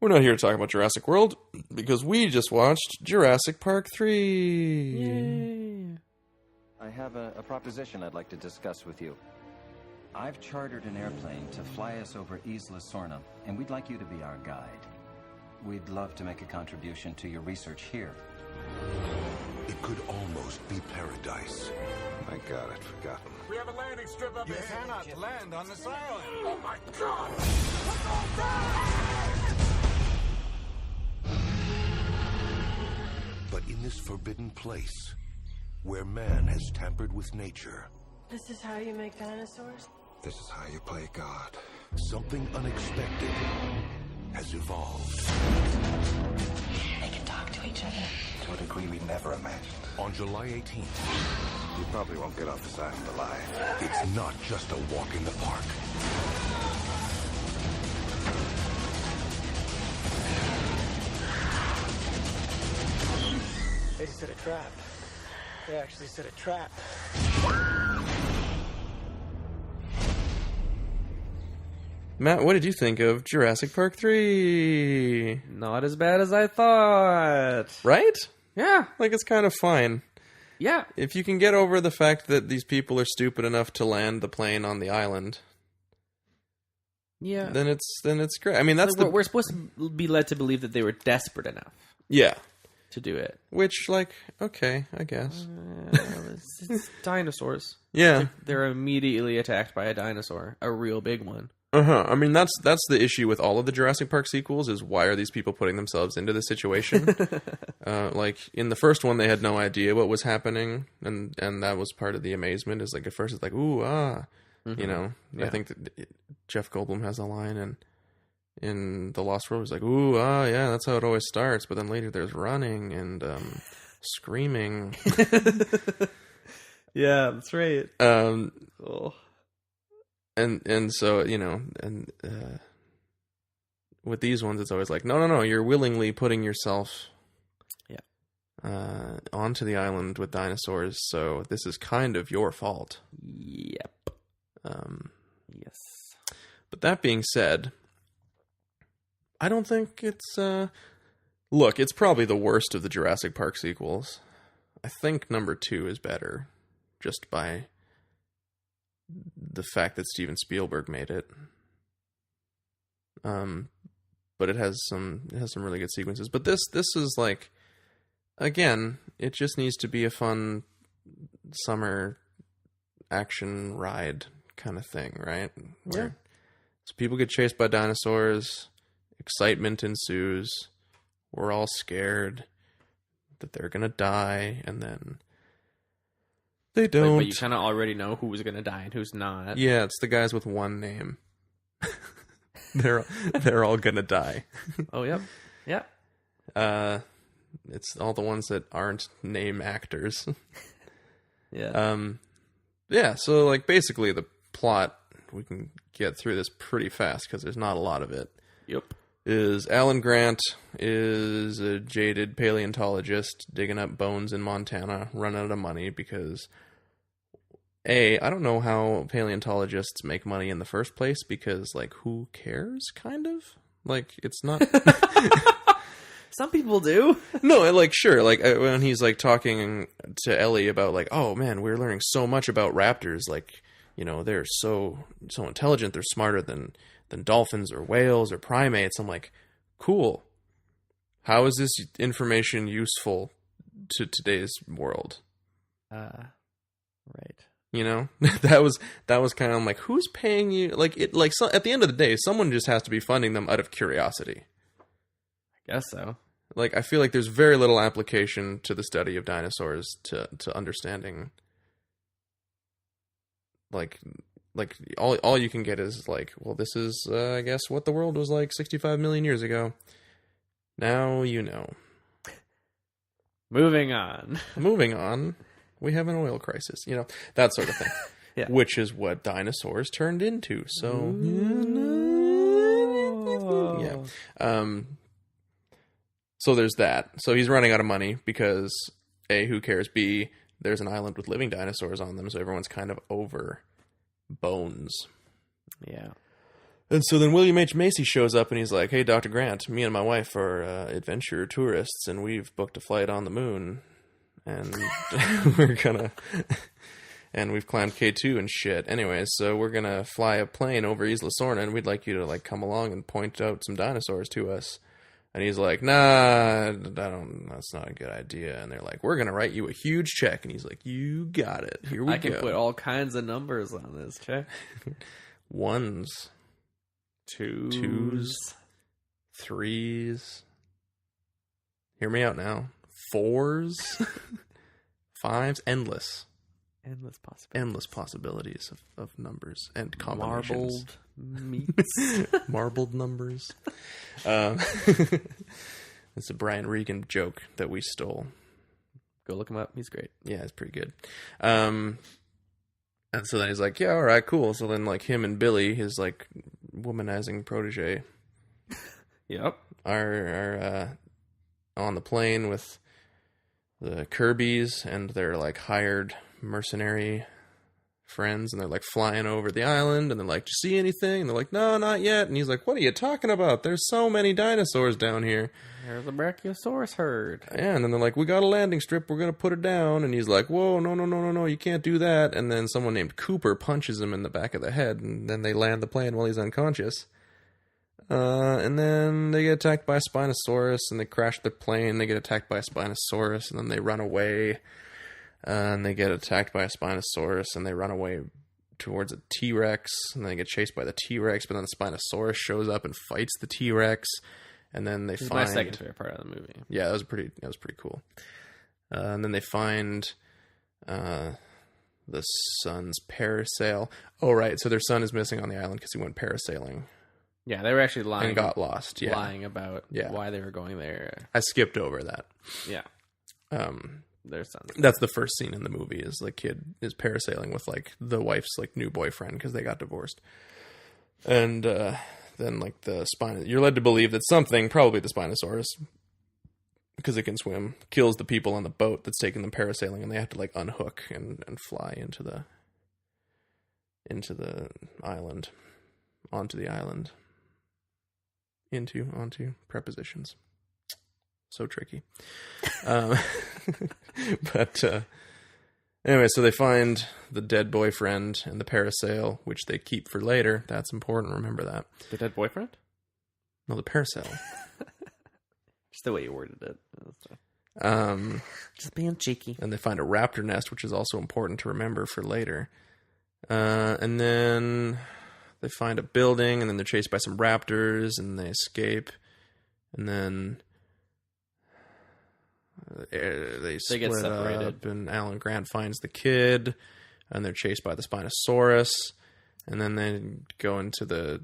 we're not here to talk about Jurassic World because we just watched Jurassic Park 3. Yay. I have a proposition I'd like to discuss with you. I've chartered an airplane to fly us over Isla Sorna, and we'd like you to be our guide. We'd love to make a contribution to your research here. It could almost be paradise. My God, I'd forgotten. We have a landing strip up ahead. You cannot land on this island. Oh my God! But in this forbidden place, where man has tampered with nature, This is how you make dinosaurs? This is how you play God. something unexpected has evolved. They can talk to each other. To a degree we never imagined. On July 18th, You probably won't get off this island alive. it's not just a walk in the park. They set a trap. They actually set a trap. Matt, what did you think of Jurassic Park 3? Not as bad as I thought. Right? Yeah. Like, it's kind of fine. Yeah. If you can get over the fact that these people are stupid enough to land the plane on the island, Yeah. then it's great. I mean, that's Like, we're supposed to be led to believe that they were desperate enough yeah. to do it. Which, like, okay, I guess. It's dinosaurs. Yeah. They're immediately attacked by a dinosaur, a real big one. I mean, that's the issue with all of the Jurassic Park sequels is why are these people putting themselves into this situation? Like in the first one, they had no idea what was happening, and that was part of the amazement. Is like at first it's like ooh ah, I think that Jeff Goldblum has a line in The Lost World. He's like ooh ah yeah, that's how it always starts. But then later there's running and screaming. Yeah, that's right. Oh. And so, with these ones, it's always like, no, you're willingly putting yourself onto the island with dinosaurs, so this is kind of your fault. Yep. Yes. But that being said, I don't think it's... Look, it's probably the worst of the Jurassic Park sequels. I think number 2 is better, just by... the fact that Steven Spielberg made it, but it has some really good sequences. But this is like, again, it just needs to be a fun summer action ride kind of thing, right? Where so people get chased by dinosaurs, excitement ensues, we're all scared that they're gonna die, and then they don't. But you kind of already know who's going to die and who's not. Yeah, it's the guys with one name. They're all gonna die. Oh, yep. Yeah. It's all the ones that aren't name actors. Yeah. Yeah, so like basically the plot, we can get through this pretty fast because there's not a lot of it. Yep. Is Alan Grant is a jaded paleontologist digging up bones in Montana, run out of money because I don't know how paleontologists make money in the first place because like who cares kind of? Like it's not Some people do. No, like, sure, like, when he's, like, talking to Ellie about, like, oh, man, we're learning so much about raptors, like, you know, they're so intelligent, they're smarter than dolphins or whales or primates. I'm like, cool. How is this information useful to today's world? Right. You know, that was kind of like, who's paying you? Like, at the end of the day, someone just has to be funding them out of curiosity. I guess so. Like, I feel like there's very little application to the study of dinosaurs to understanding. Like all you can get is like, well, this is I guess what the world was like 65 million years ago. Now you know. Moving on. Moving on. We have an oil crisis, you know, that sort of thing. Yeah. Which is what dinosaurs turned into. So yeah. So there's that. So he's running out of money because A, who cares? B, there's an island with living dinosaurs on them, so everyone's kind of over bones. Yeah. And so then William H. Macy shows up and he's like, hey, Dr. Grant, me and my wife are adventure tourists and we've booked a flight on the moon. And and we've climbed K2 and shit. Anyways, so we're going to fly a plane over Isla Sorna and we'd like you to like come along and point out some dinosaurs to us. And he's like, nah, that's not a good idea. And they're like, we're going to write you a huge check. And he's like, you got it. Here we go. I can put all kinds of numbers on this check. Ones. Twos. Threes. Hear me out now. Fours. Fives. Endless possibilities of numbers and combinations. Marbled meats. Marbled numbers. It's a Brian Regan joke that we stole. Go look him up. He's great. Yeah, it's pretty good. And so then he's like, yeah, all right, cool. So then like him and Billy, his like womanizing protege, Yep. are on the plane with the Kirbys and their like hired mercenary friends, and they're like flying over the island, and they're like, do you see anything? And they're like, no, not yet. And he's like, what are you talking about? There's so many dinosaurs down here. There's a Brachiosaurus herd. Yeah, and then they're like, we got a landing strip, we're gonna put it down. And he's like, whoa, no, you can't do that. And then someone named Cooper punches him in the back of the head, and then they land the plane while he's unconscious. And then they get attacked by a Spinosaurus, and they crash the plane. They get attacked by a Spinosaurus, and then they run away. And they get attacked by a Spinosaurus, and they run away towards a T-Rex, and then they get chased by the T-Rex, but then the Spinosaurus shows up and fights the T-Rex, and then they find... my second favorite part of the movie. Yeah, that was pretty cool. And then they find the son's parasail. Oh, right, so their son is missing on the island because he went parasailing. Yeah, they were actually lying. And got lost, yeah. Lying about why they were going there. I skipped over that. Yeah. Their son. That's the first scene in the movie, is the kid is parasailing with like the wife's like new boyfriend because they got divorced. And then like you're led to believe that something, probably the Spinosaurus, because it can swim, kills the people on the boat that's taking them parasailing, and they have to like unhook and fly into the island, onto the island. Onto prepositions. So tricky. But anyway, so they find the dead boyfriend and the parasail, which they keep for later. That's important. Remember that. The dead boyfriend? No, the parasail. Just the way you worded it. Just being cheeky. And they find a raptor nest, which is also important to remember for later. And then they find a building, and then they're chased by some raptors, and they escape. And then they get split separated. up, and Alan Grant finds the kid, and they're chased by the Spinosaurus. And then they go into the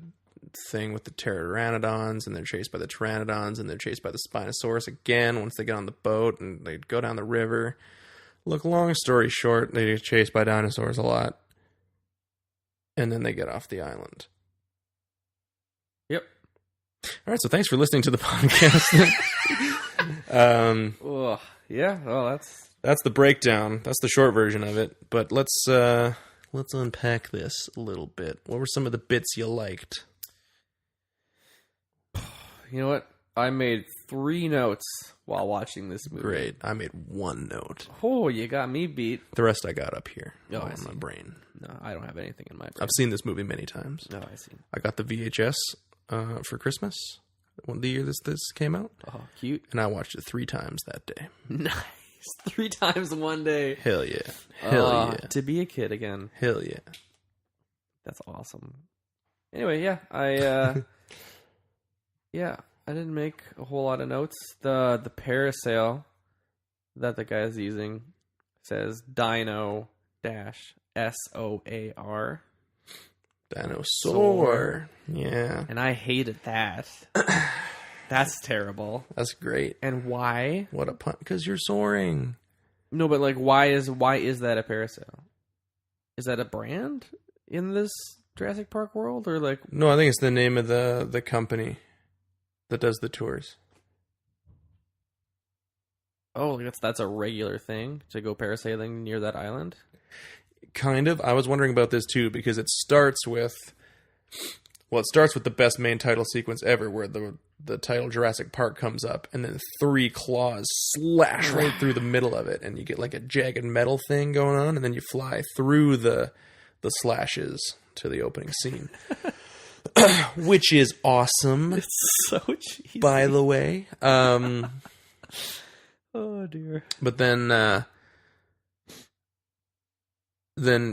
thing with the pteranodons, and they're chased by the pteranodons, and they're chased by the Spinosaurus again once they get on the boat, and they go down the river. Look, long story short, they get chased by dinosaurs a lot. And then they get off the island. Yep. All right, so thanks for listening to the podcast. Yeah, well, that's the breakdown. That's the short version of it. But let's unpack this a little bit. What were some of the bits you liked? You know what? I made 3 notes while watching this movie. Great. I made 1 note. Oh, you got me beat. The rest I got up here Oh, I on see. my brain. No, I don't have anything in my brain. I've seen this movie many times. No, I see. I got the VHS for Christmas, the year this came out, Oh, cute. and I watched it 3 times that day. Nice. 3 times in one day. Hell yeah. Hell yeah. To be a kid again. Hell yeah. That's awesome. Anyway, yeah, I didn't make a whole lot of notes. The parasail that the guy is using says Dino -SOAR. Dinosaur. Yeah. And I hated that. That's terrible. That's great. And why? What a pun. Because you're soaring. No, but like why is that a parasail? Is that a brand in this Jurassic Park world, or like No, I think it's the name of the company that does the tours. oh, that's a regular thing to go parasailing near that island? Kind of. I was wondering about this too, because it starts with the best main title sequence ever, where the title Jurassic Park comes up, and then 3 claws slash right through the middle of it, and you get like a jagged metal thing going on, and then you fly through the slashes to the opening scene. Which is awesome. It's so cheesy. By the way. Oh dear. But then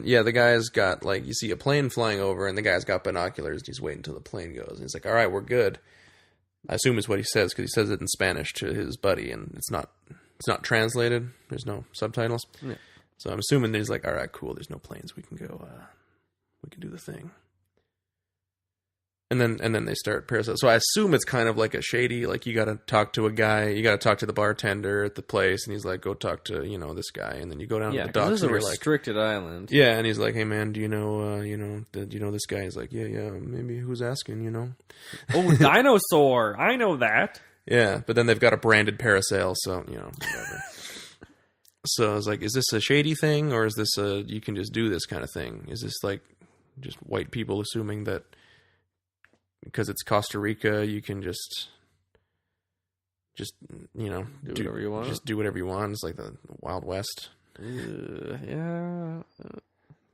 yeah, the guy's got, like, you see a plane flying over, and the guy's got binoculars, and he's waiting until the plane goes. And he's like, all right, we're good. I assume it's what he says, because he says it in Spanish to his buddy, and it's not translated. There's no subtitles. Yeah. So I'm assuming that he's like, all right, cool, there's no planes. We can go, we can do the thing. And then they start parasailing. So I assume it's kind of like a shady, like, you got to talk to a guy, you got to talk to the bartender at the place, and he's like, go talk to, this guy, and then you go down to the docks. This is a and you're like, restricted island. yeah, and he's like, hey man, do you know this guy? He's like, yeah, maybe who's asking, Oh, dinosaur! I know that. Yeah, but then they've got a branded parasail, so whatever. So I was like, is this a shady thing, or is this a you can just do this kind of thing? Is this like just white people assuming that because it's Costa Rica, you can just do whatever you want? Just do whatever you want. It's like the Wild West. Yeah.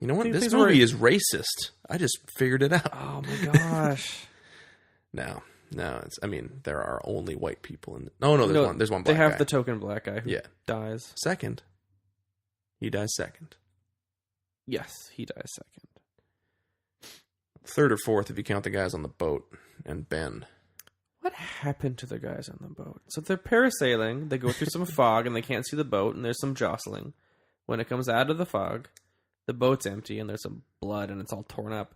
You know what? This movie is racist. I just figured it out. Oh my gosh. No, it's. I mean, there are only white people in. No, there's one. Black They have guy. the token black guy who Yeah. dies. Second. He dies second. Yes, he dies second. 3rd or 4th if you count the guys on the boat and Ben. What happened to the guys on the boat? So they're parasailing, they go through some fog, and they can't see the boat, and there's some jostling. When it comes out of the fog, the boat's empty, and there's some blood, and it's all torn up.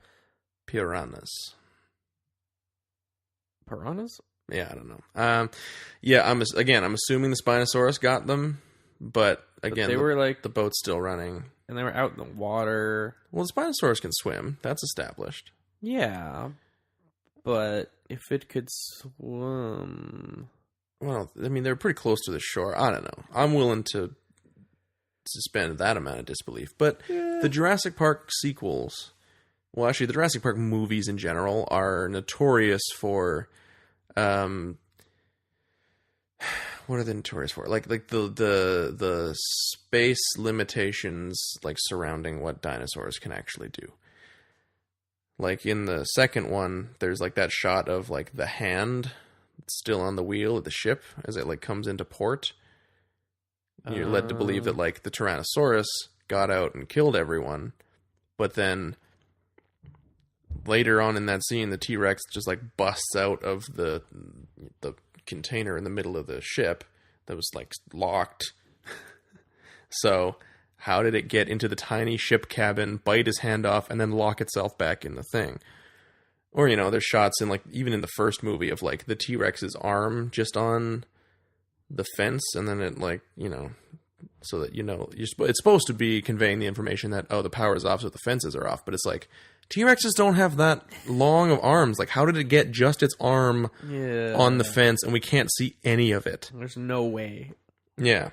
Piranhas. Piranhas? Yeah, I don't know. I'm assuming the Spinosaurus got them, but again, they were like the boat's still running. And they were out in the water. Well, the Spinosaurus can swim. That's established. Yeah. But if it could swim... Well, I mean, they're pretty close to the shore. I don't know. I'm willing to suspend that amount of disbelief. But the Jurassic Park sequels... Well, actually, the Jurassic Park movies in general are notorious for... what are they notorious for? Like the space limitations, like, surrounding what dinosaurs can actually do. Like in the second one, there's like that shot of like the hand still on the wheel of the ship as it like comes into port. You're led to believe that like the Tyrannosaurus got out and killed everyone, but then later on in that scene, the T-Rex just like busts out of the container in the middle of the ship that was like locked. So how did it get into the tiny ship cabin, bite his hand off, and then lock itself back in the thing? Or, there's shots in like, even in the first movie of like the T-Rex's arm just on the fence, and then it like, so that, it's supposed to be conveying the information that, oh, the power is off, so the fences are off. But it's like, T-Rexes don't have that long of arms. Like, how did it get just its arm on the fence and we can't see any of it? There's no way. Yeah.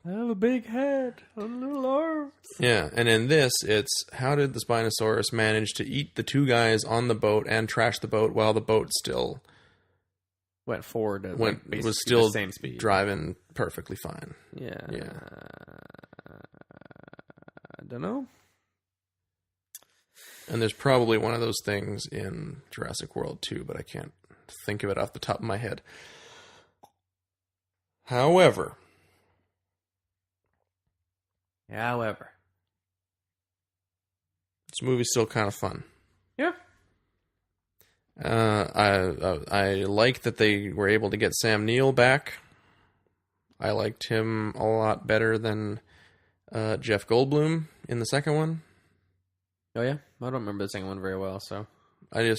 I have a big head and little arms. Yeah, and in this, it's how did the Spinosaurus manage to eat the 2 guys on the boat and trash the boat while the boat still went forward at went basically was still the same speed. driving perfectly fine. Yeah. Yeah. I don't know. And there's probably one of those things in Jurassic World too, but I can't think of it off the top of my head. However, this movie's still kind of fun. Yeah. I like that they were able to get Sam Neill back. I liked him a lot better than Jeff Goldblum in the second one. Oh yeah, I don't remember the second one very well. So I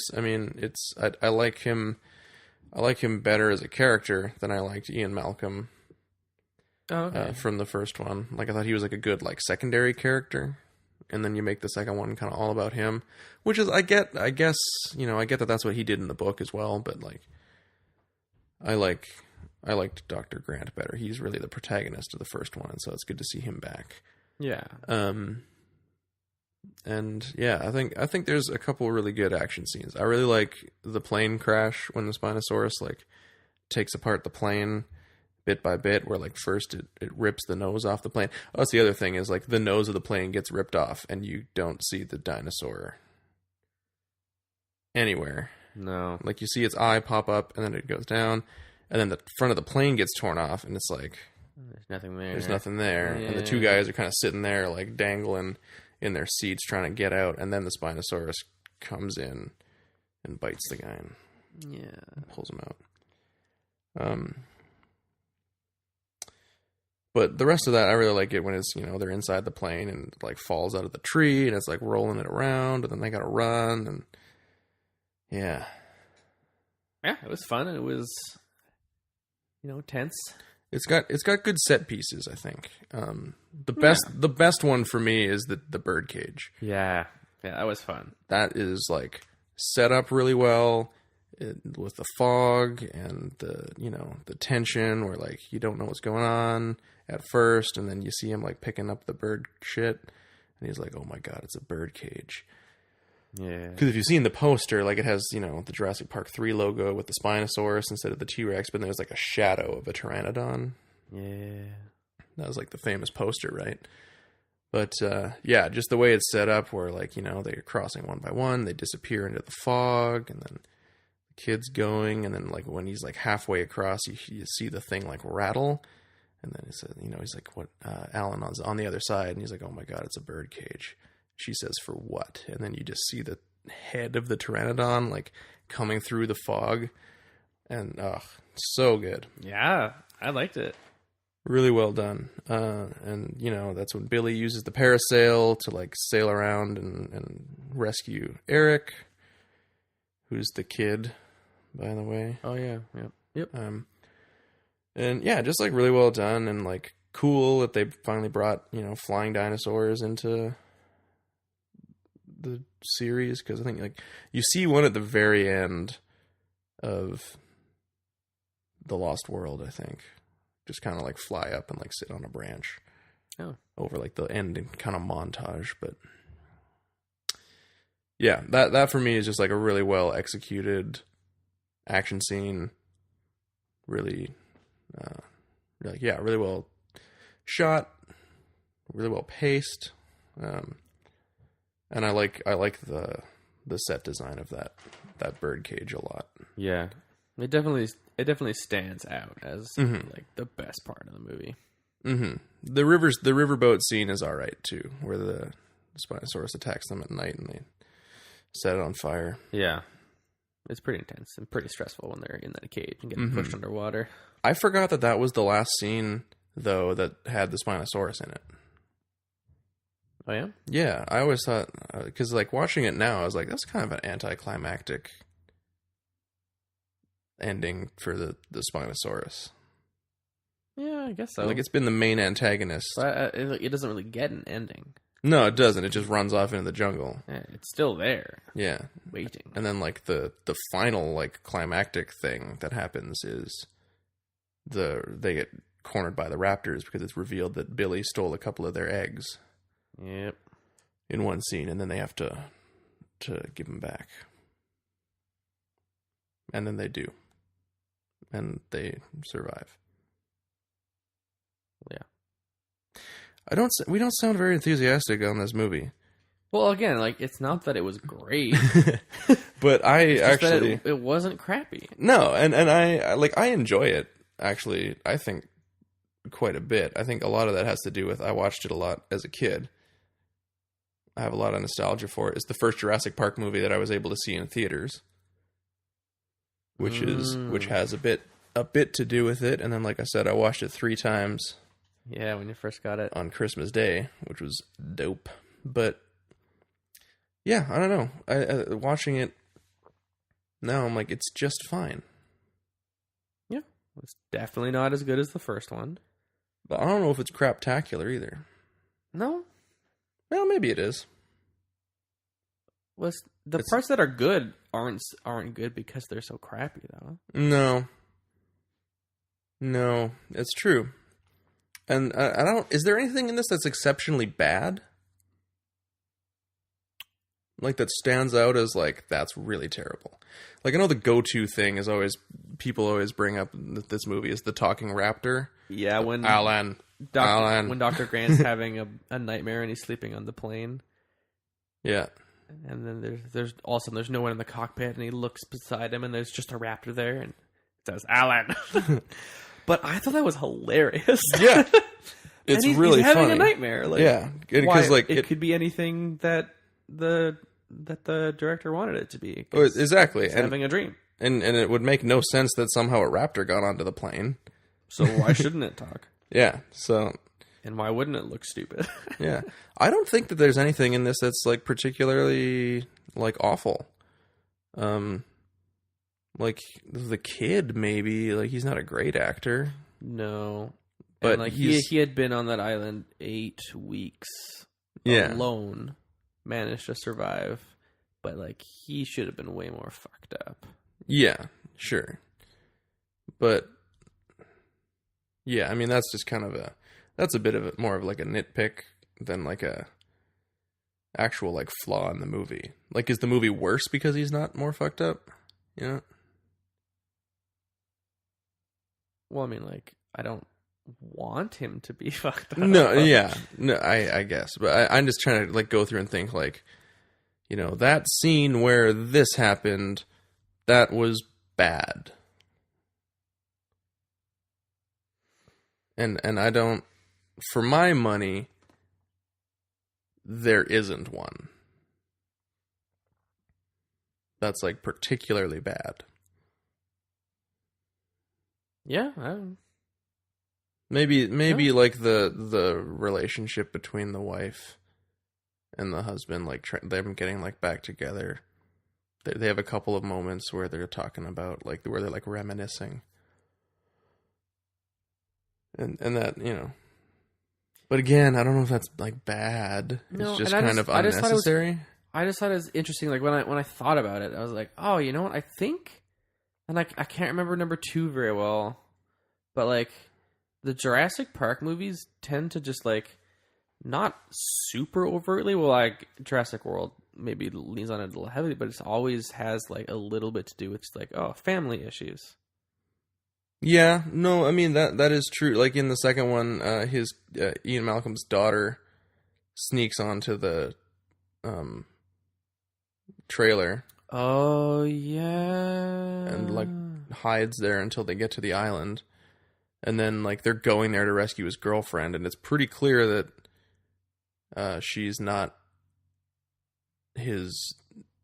like him. I like him better as a character than I liked Ian Malcolm from the first one. Like I thought he was like a good like secondary character, and then you make the second one kind of all about him, which is I guess that that's what he did in the book as well. But like I liked Dr. Grant better. He's really the protagonist of the first one, and so it's good to see him back. yeah, And yeah, I think there's a couple really good action scenes. I really like the plane crash when the Spinosaurus like takes apart the plane bit by bit, where like first it rips the nose off the plane. Oh, that's the other thing is like the nose of the plane gets ripped off and you don't see the dinosaur anywhere. no, Like you see its eye pop up and then it goes down, and then the front of the plane gets torn off and it's like there's nothing there. there's nothing there. And the two guys are kind of sitting there like dangling in their seats trying to get out, and then the Spinosaurus comes in and bites the guy and pulls him out. But the rest of that, I really like it when it's, they're inside the plane and it, like falls out of the tree and it's like rolling it around and then they gotta run and yeah, it was fun and it was tense. It's got good set pieces, I think. The best one for me is the bird cage. Yeah, that was fun. That is like set up really well with the fog and the tension where like you don't know what's going on at first, and then you see him like picking up the bird shit, and he's like, "Oh my god, it's a bird cage." Yeah. Because if you've seen the poster, like it has the Jurassic Park 3 logo with the Spinosaurus instead of the T-Rex, but there's like a shadow of a Pteranodon. Yeah. That was like the famous poster, right? But yeah, just the way it's set up where like, they're crossing one by one, they disappear into the fog, and then the kid's going, and then like when he's like halfway across, you see the thing like rattle, and then he said, he's like, "What?" Alan on the other side, and he's like, "Oh my god, it's a bird cage." She says, "For what?" And then you just see the head of the Pteranodon like coming through the fog, and so good. Yeah, I liked it. Really well done. And that's when Billy uses the parasail to like sail around and rescue Eric, who's the kid, by the way. Oh yeah, yep. And yeah, just like really well done, and like cool that they finally brought flying dinosaurs into the series, because I think like you see one at the very end of The Lost World, I think, just kind of like fly up and like sit on a branch over like the ending kind of montage. But yeah, that for me is just like a really well executed action scene. Really really well shot, really well paced. And I like the set design of that bird cage a lot. Yeah, it definitely stands out as like the best part of the movie. Mm-hmm. The riverboat scene is all right too, where the Spinosaurus attacks them at night and they set it on fire. Yeah, it's pretty intense and pretty stressful when they're in that cage and getting pushed underwater. I forgot that was the last scene though that had the Spinosaurus in it. Oh yeah? Yeah, I always thought, because like watching it now, I was like, that's kind of an anticlimactic ending for the Spinosaurus. Yeah, I guess so. Like it's been the main antagonist. But it doesn't really get an ending. No, it doesn't. It just runs off into the jungle. Yeah, it's still there. Yeah. Waiting. And then like the final like climactic thing that happens is they get cornered by the raptors because it's revealed that Billy stole a couple of their eggs. Yep. In one scene, and then they have to give them back. And then they do. and they survive. Yeah. We don't sound very enthusiastic on this movie. Well, again, like, it's not that it was great. But I It's just that actually it wasn't crappy. no, and I enjoy it actually. I think quite a bit. I think a lot of that has to do with I watched it a lot as a kid. I have a lot of nostalgia for it. It's the first Jurassic Park movie that I was able to see in theaters, which has a bit to do with it. And then, like I said, I watched it 3 times. Yeah, when you first got it on Christmas Day, which was dope. But yeah, I don't know. I watching it now, I'm like, it's just fine. Yeah. It's definitely not as good as the first one. But I don't know if it's craptacular either. No? Well, maybe it is. The parts that are good aren't good because they're so crappy, though. No, it's true. And I don't. Is there anything in this that's exceptionally bad? Like that stands out as like that's really terrible. Like I know the go-to thing is always people always bring up this movie is the talking raptor. Yeah, when Alan. when Dr. Grant's having a nightmare and he's sleeping on the plane. Yeah. And then there's all of a sudden there's no one in the cockpit and he looks beside him and there's just a raptor there and it says Alan. But I thought that was hilarious. Yeah. It's really he's having funny. a nightmare. Like, yeah. Because like it could be anything that the director wanted it to be. Exactly. He's having a dream. And it would make no sense that somehow a raptor got onto the plane. So why shouldn't it talk? Yeah. So and why wouldn't it look stupid? yeah. I don't think that there's anything in this that's like particularly like awful. Like the kid maybe, like he's not a great actor. No. But and like he had been on that island 8 weeks alone, managed to survive, but like he should have been way more fucked up. Yeah, sure. But yeah, I mean that's just kind of that's a bit of more of like a nitpick than like a actual like flaw in the movie. Like is the movie worse because he's not more fucked up? You know? Well, I mean like I don't want him to be fucked up. No, yeah. No, I guess. But I'm just trying to like go through and think like, you know, that scene where this happened, that was bad. And I don't, for my money, there isn't one that's like particularly bad. Yeah, I don't. Maybe like the relationship between the wife and the husband, like them getting like back together. They have a couple of moments where they're talking about like where they're like reminiscing, and that, you know. But again, I don't know if that's like bad. No, it's just kind of unnecessary. I just thought it was interesting. Like when I thought about it, I was like, oh, you know what? I think, and I can't remember number 2 very well, but like. The Jurassic Park movies tend to just like not super overtly. Well, like Jurassic World maybe leans on it a little heavily, but it always has like a little bit to do with just like family issues. Yeah, no, I mean that is true. Like in the second one, his Ian Malcolm's daughter sneaks onto the trailer. Oh yeah, and like hides there until they get to the island. And then, like, they're going there to rescue his girlfriend, and it's pretty clear that she's not his,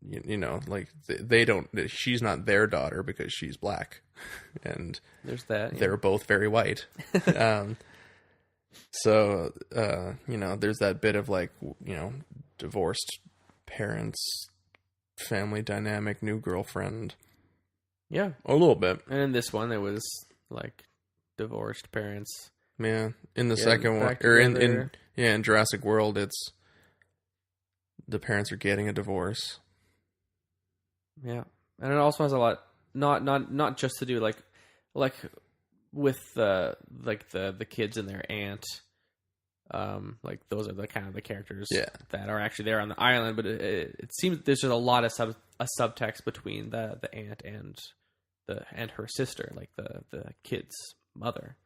you know, like, they don't, she's not their daughter because she's black. And there's that. Yeah. They're both very white. So, you know, there's that bit of, like, you know, divorced parents, family dynamic, new girlfriend. Yeah. A little bit. And in this one, it was, like, divorced parents. Yeah, in the second one, or in Jurassic World, it's the parents are getting a divorce. Yeah, and it also has a lot, not just to do like with the kids and their aunt. Like those are the kind of the characters that are actually there on the island, but it seems there's just a lot of subtext between the aunt and and her sister, like the kid's mother.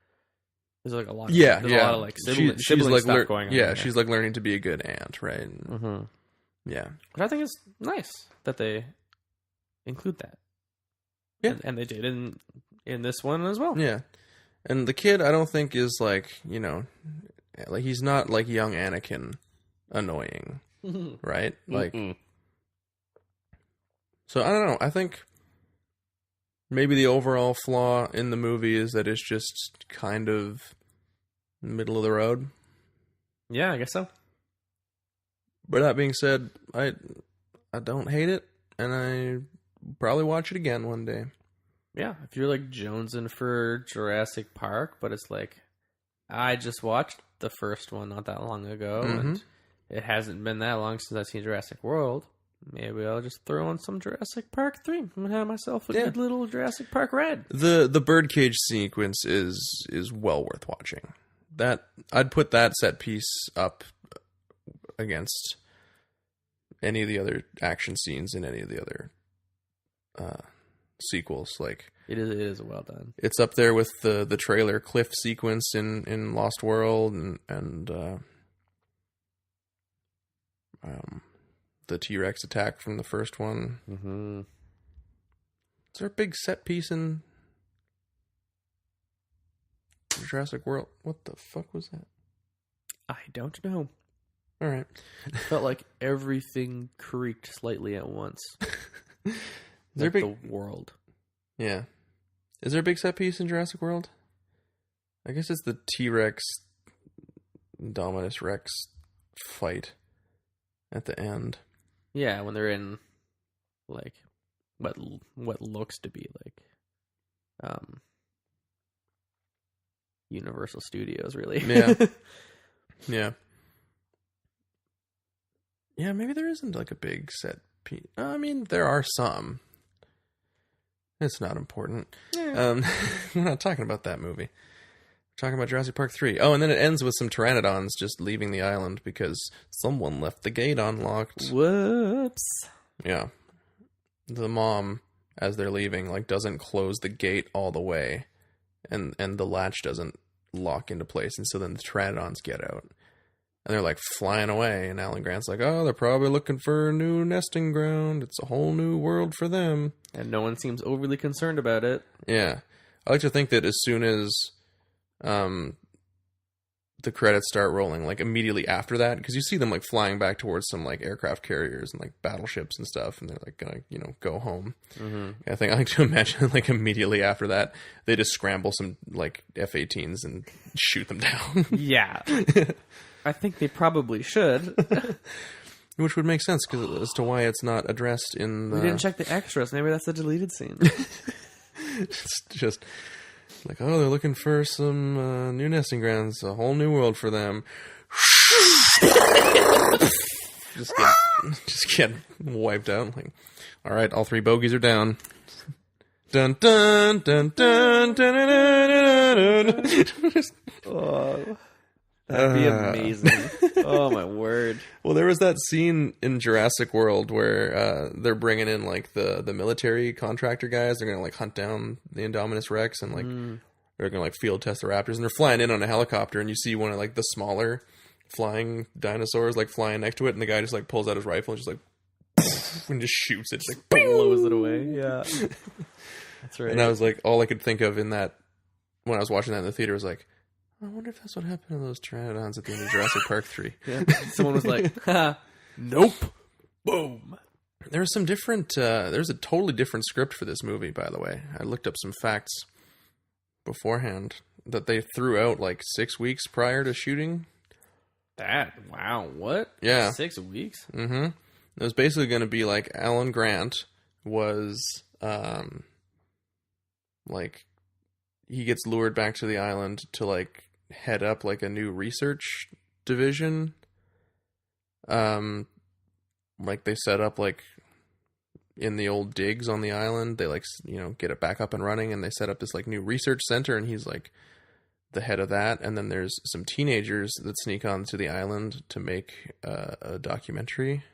There's like a lot. Yeah, there's yeah. a lot of like sibling like stuff going on. Yeah, she's like learning to be a good aunt, right? Mm-hmm. Yeah, Which I think is nice that they include that. Yeah, and they did in this one as well. Yeah, and the kid I don't think is like like he's not like young Anakin annoying, right? Like, so I don't know. I think maybe the overall flaw in the movie is that it's just kind of middle of the road. Yeah, I guess so. But that being said, I don't hate it, and I probably watch it again one day. Yeah, if you're like jonesing for Jurassic Park, but it's like I just watched the first one not that long ago, and it hasn't been that long since I've seen Jurassic World. Maybe I'll just throw on some Jurassic Park 3 and have myself a good little Jurassic Park ride. The birdcage sequence is well worth watching. That I'd put that set piece up against any of the other action scenes in any of the other sequels. Like it is well done. It's up there with the trailer cliff sequence in Lost World and the T-Rex attack from the first one. Mm-hmm. Is there a big set piece in Jurassic World? What the fuck was that? I don't know. All right. It felt like everything creaked slightly at once. Is there like the world? Yeah. Is there a big set piece in Jurassic World? I guess it's the T-Rex Dominus Rex fight at the end. Yeah, when they're in like what looks to be like Universal Studios, really. Yeah. Yeah. Yeah, maybe there isn't like a big set piece. I mean, there are some. It's not important. Yeah. We're not talking about that movie. We're talking about Jurassic Park 3. Oh, and then it ends with some pteranodons just leaving the island because someone left the gate unlocked. Whoops. Yeah. The mom, as they're leaving, like doesn't close the gate all the way, and the latch doesn't lock into place, and so then the pteranodons get out. And they're like flying away, and Alan Grant's like, oh, they're probably looking for a new nesting ground. It's a whole new world for them. And no one seems overly concerned about it. Yeah. I like to think that as soon as the credits start rolling, like immediately after that, because you see them like flying back towards some like aircraft carriers and like battleships and stuff, and they're like gonna go home. Mm-hmm. I like to imagine like immediately after that, they just scramble some like F-18s and shoot them down. Yeah. I think they probably should. Which would make sense as to why it's not addressed in the... We didn't check the extras. Maybe that's the deleted scene. It's just like, oh, they're looking for some new nesting grounds. A whole new world for them. just get wiped out. Like, all right, all 3 bogeys are down. Dun dun dun dun dun dun dun dun dun. Oh, that'd be amazing. Oh my word. Well, there was that scene in Jurassic World where they're bringing in like the military contractor guys. They're gonna like hunt down the Indominus Rex and like they're gonna like field test the raptors, and they're flying in on a helicopter, and you see one of like the smaller flying dinosaurs like flying next to it, and the guy just like pulls out his rifle and just like and just shoots it, just like blows it away. Yeah. That's right. And I was like, all I could think of in that when I was watching that in the theater was like, I wonder if that's what happened to those pteranodons at the end of Jurassic Park 3. Yeah. Someone was like, ha, nope. Boom. There was some different, there's a totally different script for this movie, by the way. I looked up some facts beforehand that they threw out like 6 weeks prior to shooting. Wow, what? Yeah. 6 weeks? Mm-hmm. It was basically going to be like Alan Grant was, like, he gets lured back to the island to like head up like a new research division. Like they set up like in the old digs on the island, they like, get it back up and running, and they set up this like new research center, and he's like the head of that. And then there's some teenagers that sneak onto the island to make a documentary.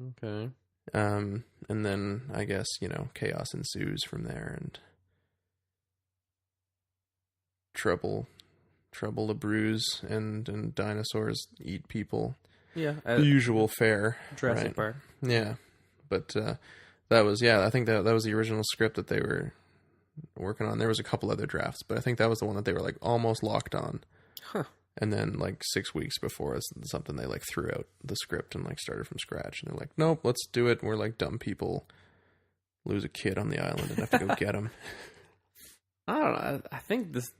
Okay. And then I guess, chaos ensues from there, and trouble to bruise, and dinosaurs eat people. Yeah. The usual fare. Jurassic right? Park. Yeah. But that was, I think that was the original script that they were working on. There was a couple other drafts, but I think that was the one that they were like almost locked on. Huh. And then like 6 weeks before something, they like threw out the script and like started from scratch. And they're like, nope, let's do it. We're like dumb people, lose a kid on the island and have to go get him. I don't know. I think this,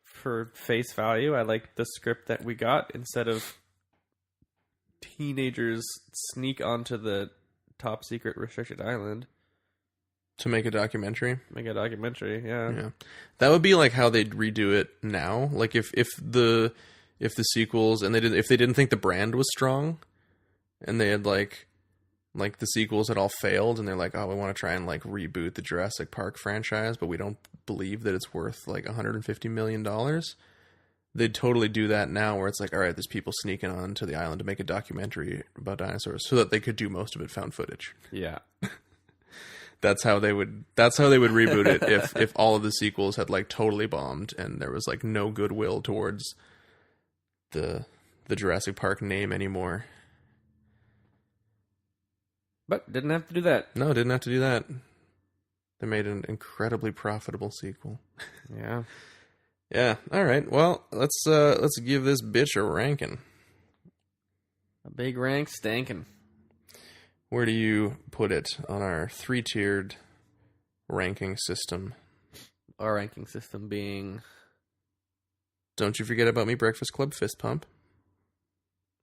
for face value, I like the script that we got instead of teenagers sneak onto the top secret restricted island. To make a documentary? Make a documentary, yeah. That would be like how they'd redo it now. Like if the sequels, and if they didn't think the brand was strong, and they had like the sequels had all failed, and they're like, oh, we want to try and like reboot the Jurassic Park franchise, but we don't believe that it's worth like $150 million. They'd totally do that now, where it's like, all right, there's people sneaking onto the island to make a documentary about dinosaurs, so that they could do most of it found footage. Yeah. That's how they would reboot it if all of the sequels had like totally bombed and there was like no goodwill towards the Jurassic Park name anymore. But didn't have to do that. No, didn't have to do that. They made an incredibly profitable sequel. Yeah. Yeah. All right. Well, let's give this bitch a ranking. A big rank stankin'. Where do you put it on our 3-tiered ranking system? Our ranking system being... Don't You Forget About Me, Breakfast Club, Fist Pump.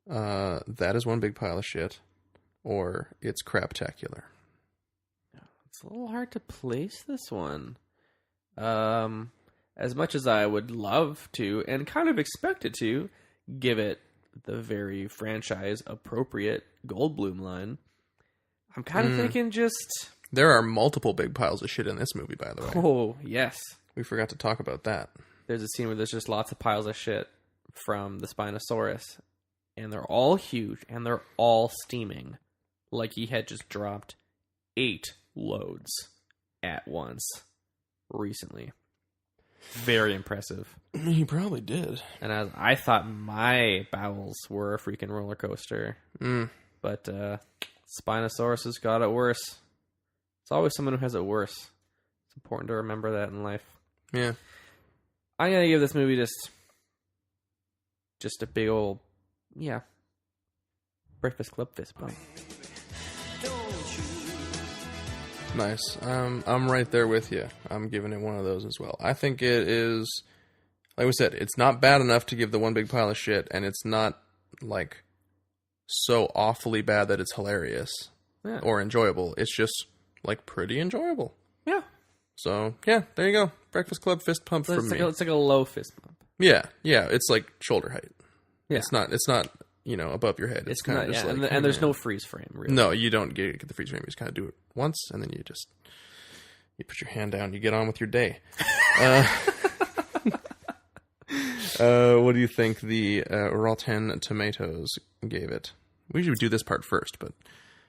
That Is One Big Pile of Shit. Or It's Craptacular. It's a little hard to place this one. As much as I would love to, and kind of expected to, give it the very franchise-appropriate Goldblum line, I'm kind of thinking just... There are multiple big piles of shit in this movie, by the way. Oh, yes. We forgot to talk about that. There's a scene where there's just lots of piles of shit from the Spinosaurus, and they're all huge, and they're all steaming. Like he had just dropped 8 loads at once recently. Very impressive. He probably did. And I thought my bowels were a freaking roller coaster. But Spinosaurus has got it worse. It's always someone who has it worse. It's important to remember that in life. Yeah. I'm going to give this movie just a big old, Breakfast Club fist bump. Nice. I'm right there with you. I'm giving it one of those as well. I think it is, like we said, it's not bad enough to give the one big pile of shit, and it's not like so awfully bad that it's hilarious or enjoyable. It's just like pretty enjoyable. Yeah. So yeah, there you go. Breakfast Club fist pump from me. It's like a low fist bump. Yeah. It's like shoulder height. Yeah. It's not above your head. It's kind of just like, and there's no freeze frame. Really. No, you don't get the freeze frame. You just kind of do it once, and then you put your hand down. You get on with your day. What do you think the Rotten Tomatoes gave it? We should do this part first, but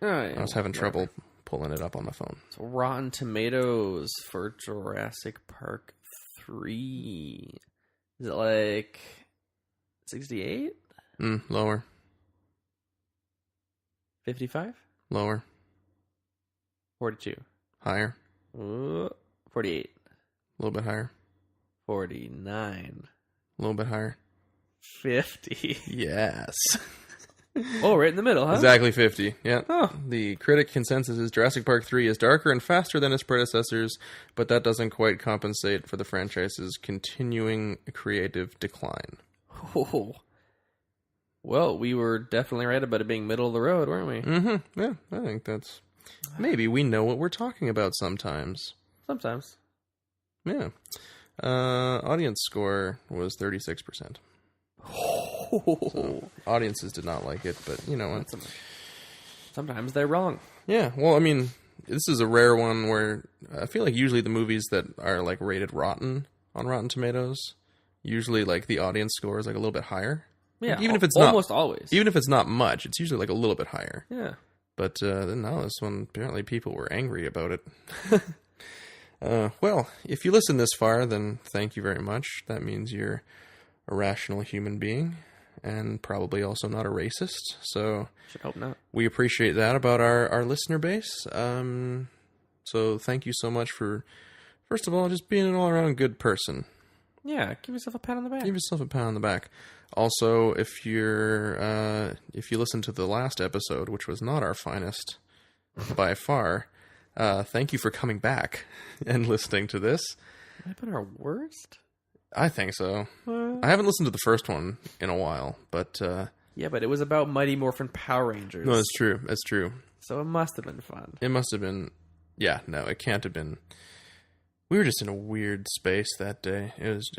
I was having trouble pulling it up on my phone. So Rotten Tomatoes for Jurassic Park 3. Is it like 68? Lower. 55? Lower. 42. Higher. 48. A little bit higher. 49. A little bit higher. 50. Yes. Oh, right in the middle, huh? Exactly 50. Yeah. Oh. The critic consensus is Jurassic Park 3 is darker and faster than its predecessors, but that doesn't quite compensate for the franchise's continuing creative decline. Oh. Well, we were definitely right about it being middle of the road, weren't we? Mm-hmm. Yeah, I think that's... Maybe we know what we're talking about sometimes. Sometimes. Yeah. Audience score was 36%. So, audiences did not like it, but you know what? Sometimes they're wrong. Yeah, well, I mean, this is a rare one where I feel like usually the movies that are like rated rotten on Rotten Tomatoes, usually like the audience score is like a little bit higher. Yeah, like, even if it's almost always. Even if it's not much, it's usually like a little bit higher. Yeah. But no, this one, apparently people were angry about it. Well, if you listen this far, then thank you very much. That means you're a rational human being and probably also not a racist. So Should hope not. we appreciate that about our listener base. So thank you so much for, first of all, just being an all-around good person. Yeah, give yourself a pat on the back. Give yourself a pat on the back. Also, if you listen to the last episode, which was not our finest by far, thank you for coming back and listening to this. Might have been our worst? I think so. I haven't listened to the first one in a while, but Yeah, but it was about Mighty Morphin Power Rangers. no, it's true. It's true. So it must have been fun. It must have been. Yeah, no, it can't have been. We were just in a weird space that day. It was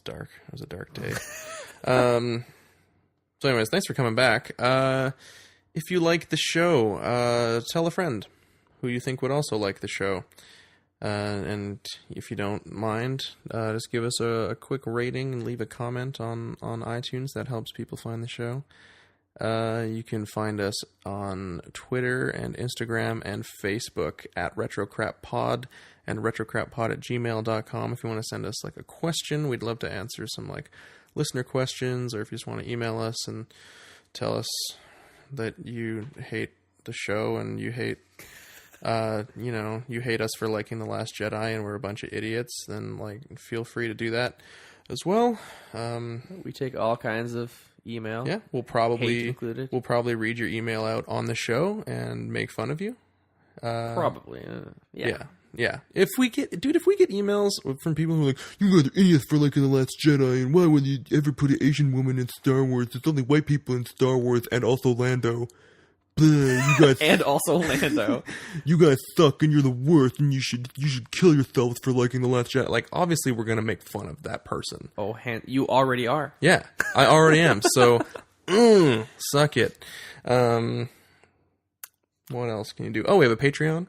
dark. It was a dark day. So anyways, thanks for coming back. If you like the show, tell a friend who you think would also like the show. And if you don't mind, just give us a quick rating and leave a comment on iTunes. That helps people find the show. You can find us on Twitter and Instagram and Facebook at RetroCrapPod and retrocrappod@gmail.com. If you want to send us like a question, we'd love to answer some like listener questions, or if you just want to email us and tell us that you hate the show and you hate you hate us for liking The Last Jedi and we're a bunch of idiots, then like feel free to do that as well. We take all kinds of email. Yeah, we'll Hate probably included. we'll probably read your email out on the show and make fun of you. Probably. Yeah. If we get emails from people who are like, you guys are idiots for liking The Last Jedi, and why would you ever put an Asian woman in Star Wars? There's only white people in Star Wars, and also Lando. Blah, you guys, And also Lando. you guys suck, and you're the worst, and you should kill yourselves for liking The Last Jedi. Like, obviously, we're gonna make fun of that person. Oh, you already are. Yeah, I already am. So, suck it. What else can you do? Oh, we have a Patreon.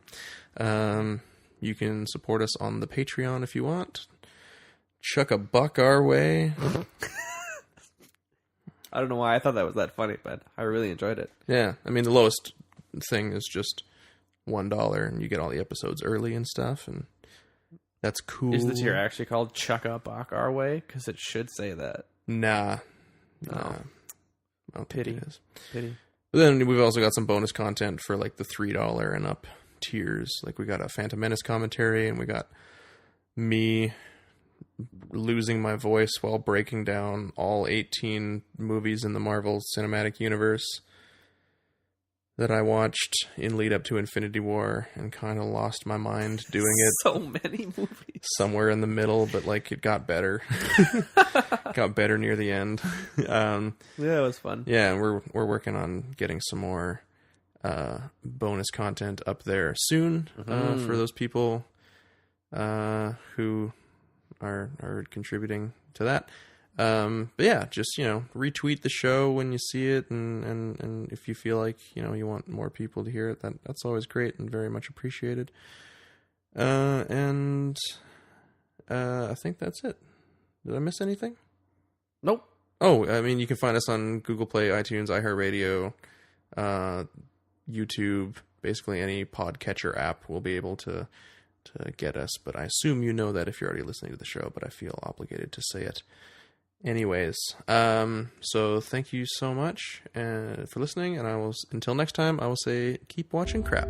You can support us on the Patreon if you want. Chuck a buck our way. I don't know why I thought that was that funny, but I really enjoyed it. Yeah, I mean, the lowest thing is just $1, and you get all the episodes early and stuff, and that's cool. Is the tier actually called Chuck a Buck Our Way? Because it should say that. Nah. No. I don't think it is. Pity. But then we've also got some bonus content for like the $3 and up tiers. Like we got a Phantom Menace commentary, and we got me losing my voice while breaking down all 18 movies in the Marvel Cinematic Universe that I watched in lead up to Infinity War and kind of lost my mind doing it. So many movies. Somewhere in the middle, but like it got better. Got better near the end. Yeah, it was fun. Yeah, and we're working on getting some more bonus content up there soon for those people who are contributing to that. But yeah, just retweet the show when you see it, and if you feel like you want more people to hear it, that's always great and very much appreciated. And I think that's it. Did I miss anything? Nope. Oh, I mean, you can find us on Google Play, iTunes, iHeartRadio, YouTube, basically any podcatcher app will be able to get us. But I assume you know that if you're already listening to the show, but I feel obligated to say it anyways. So thank you so much for listening, and until next time, I will say keep watching crap.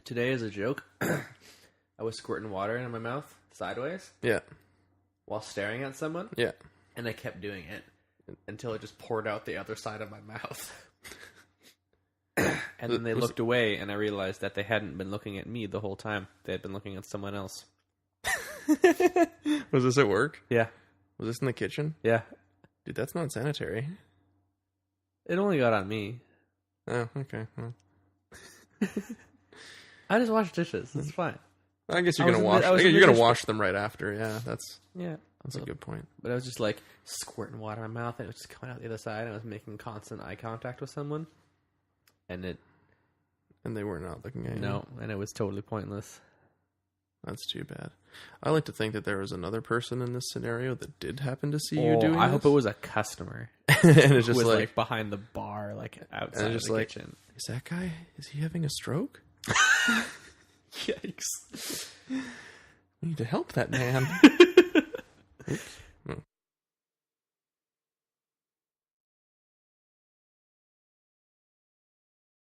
Today is a joke. I was squirting water into my mouth sideways Yeah. while staring at someone, Yeah. and I kept doing it until it just poured out the other side of my mouth. And then they looked away, and I realized that they hadn't been looking at me the whole time. They had been looking at someone else. Was this at work? Yeah. Was this in the kitchen? Yeah. Dude, that's not sanitary. It only got on me. Oh, okay. Well, I just wash dishes. It's fine. I guess you're I gonna was in wash. the- I was in You're the gonna dish- wash them right after. Yeah, that's Yeah. That's a good point. But I was just like squirting water in my mouth, and it was just coming out the other side. And I was making constant eye contact with someone, and they were not looking at you. no, and it was totally pointless. That's too bad. I like to think that there was another person in this scenario that did happen to see you doing I this. hope it was a customer. And it's Who just was like behind the bar, like outside of just the like, kitchen. is that guy? Is he having a stroke? Yikes! We need to help that man. Oops.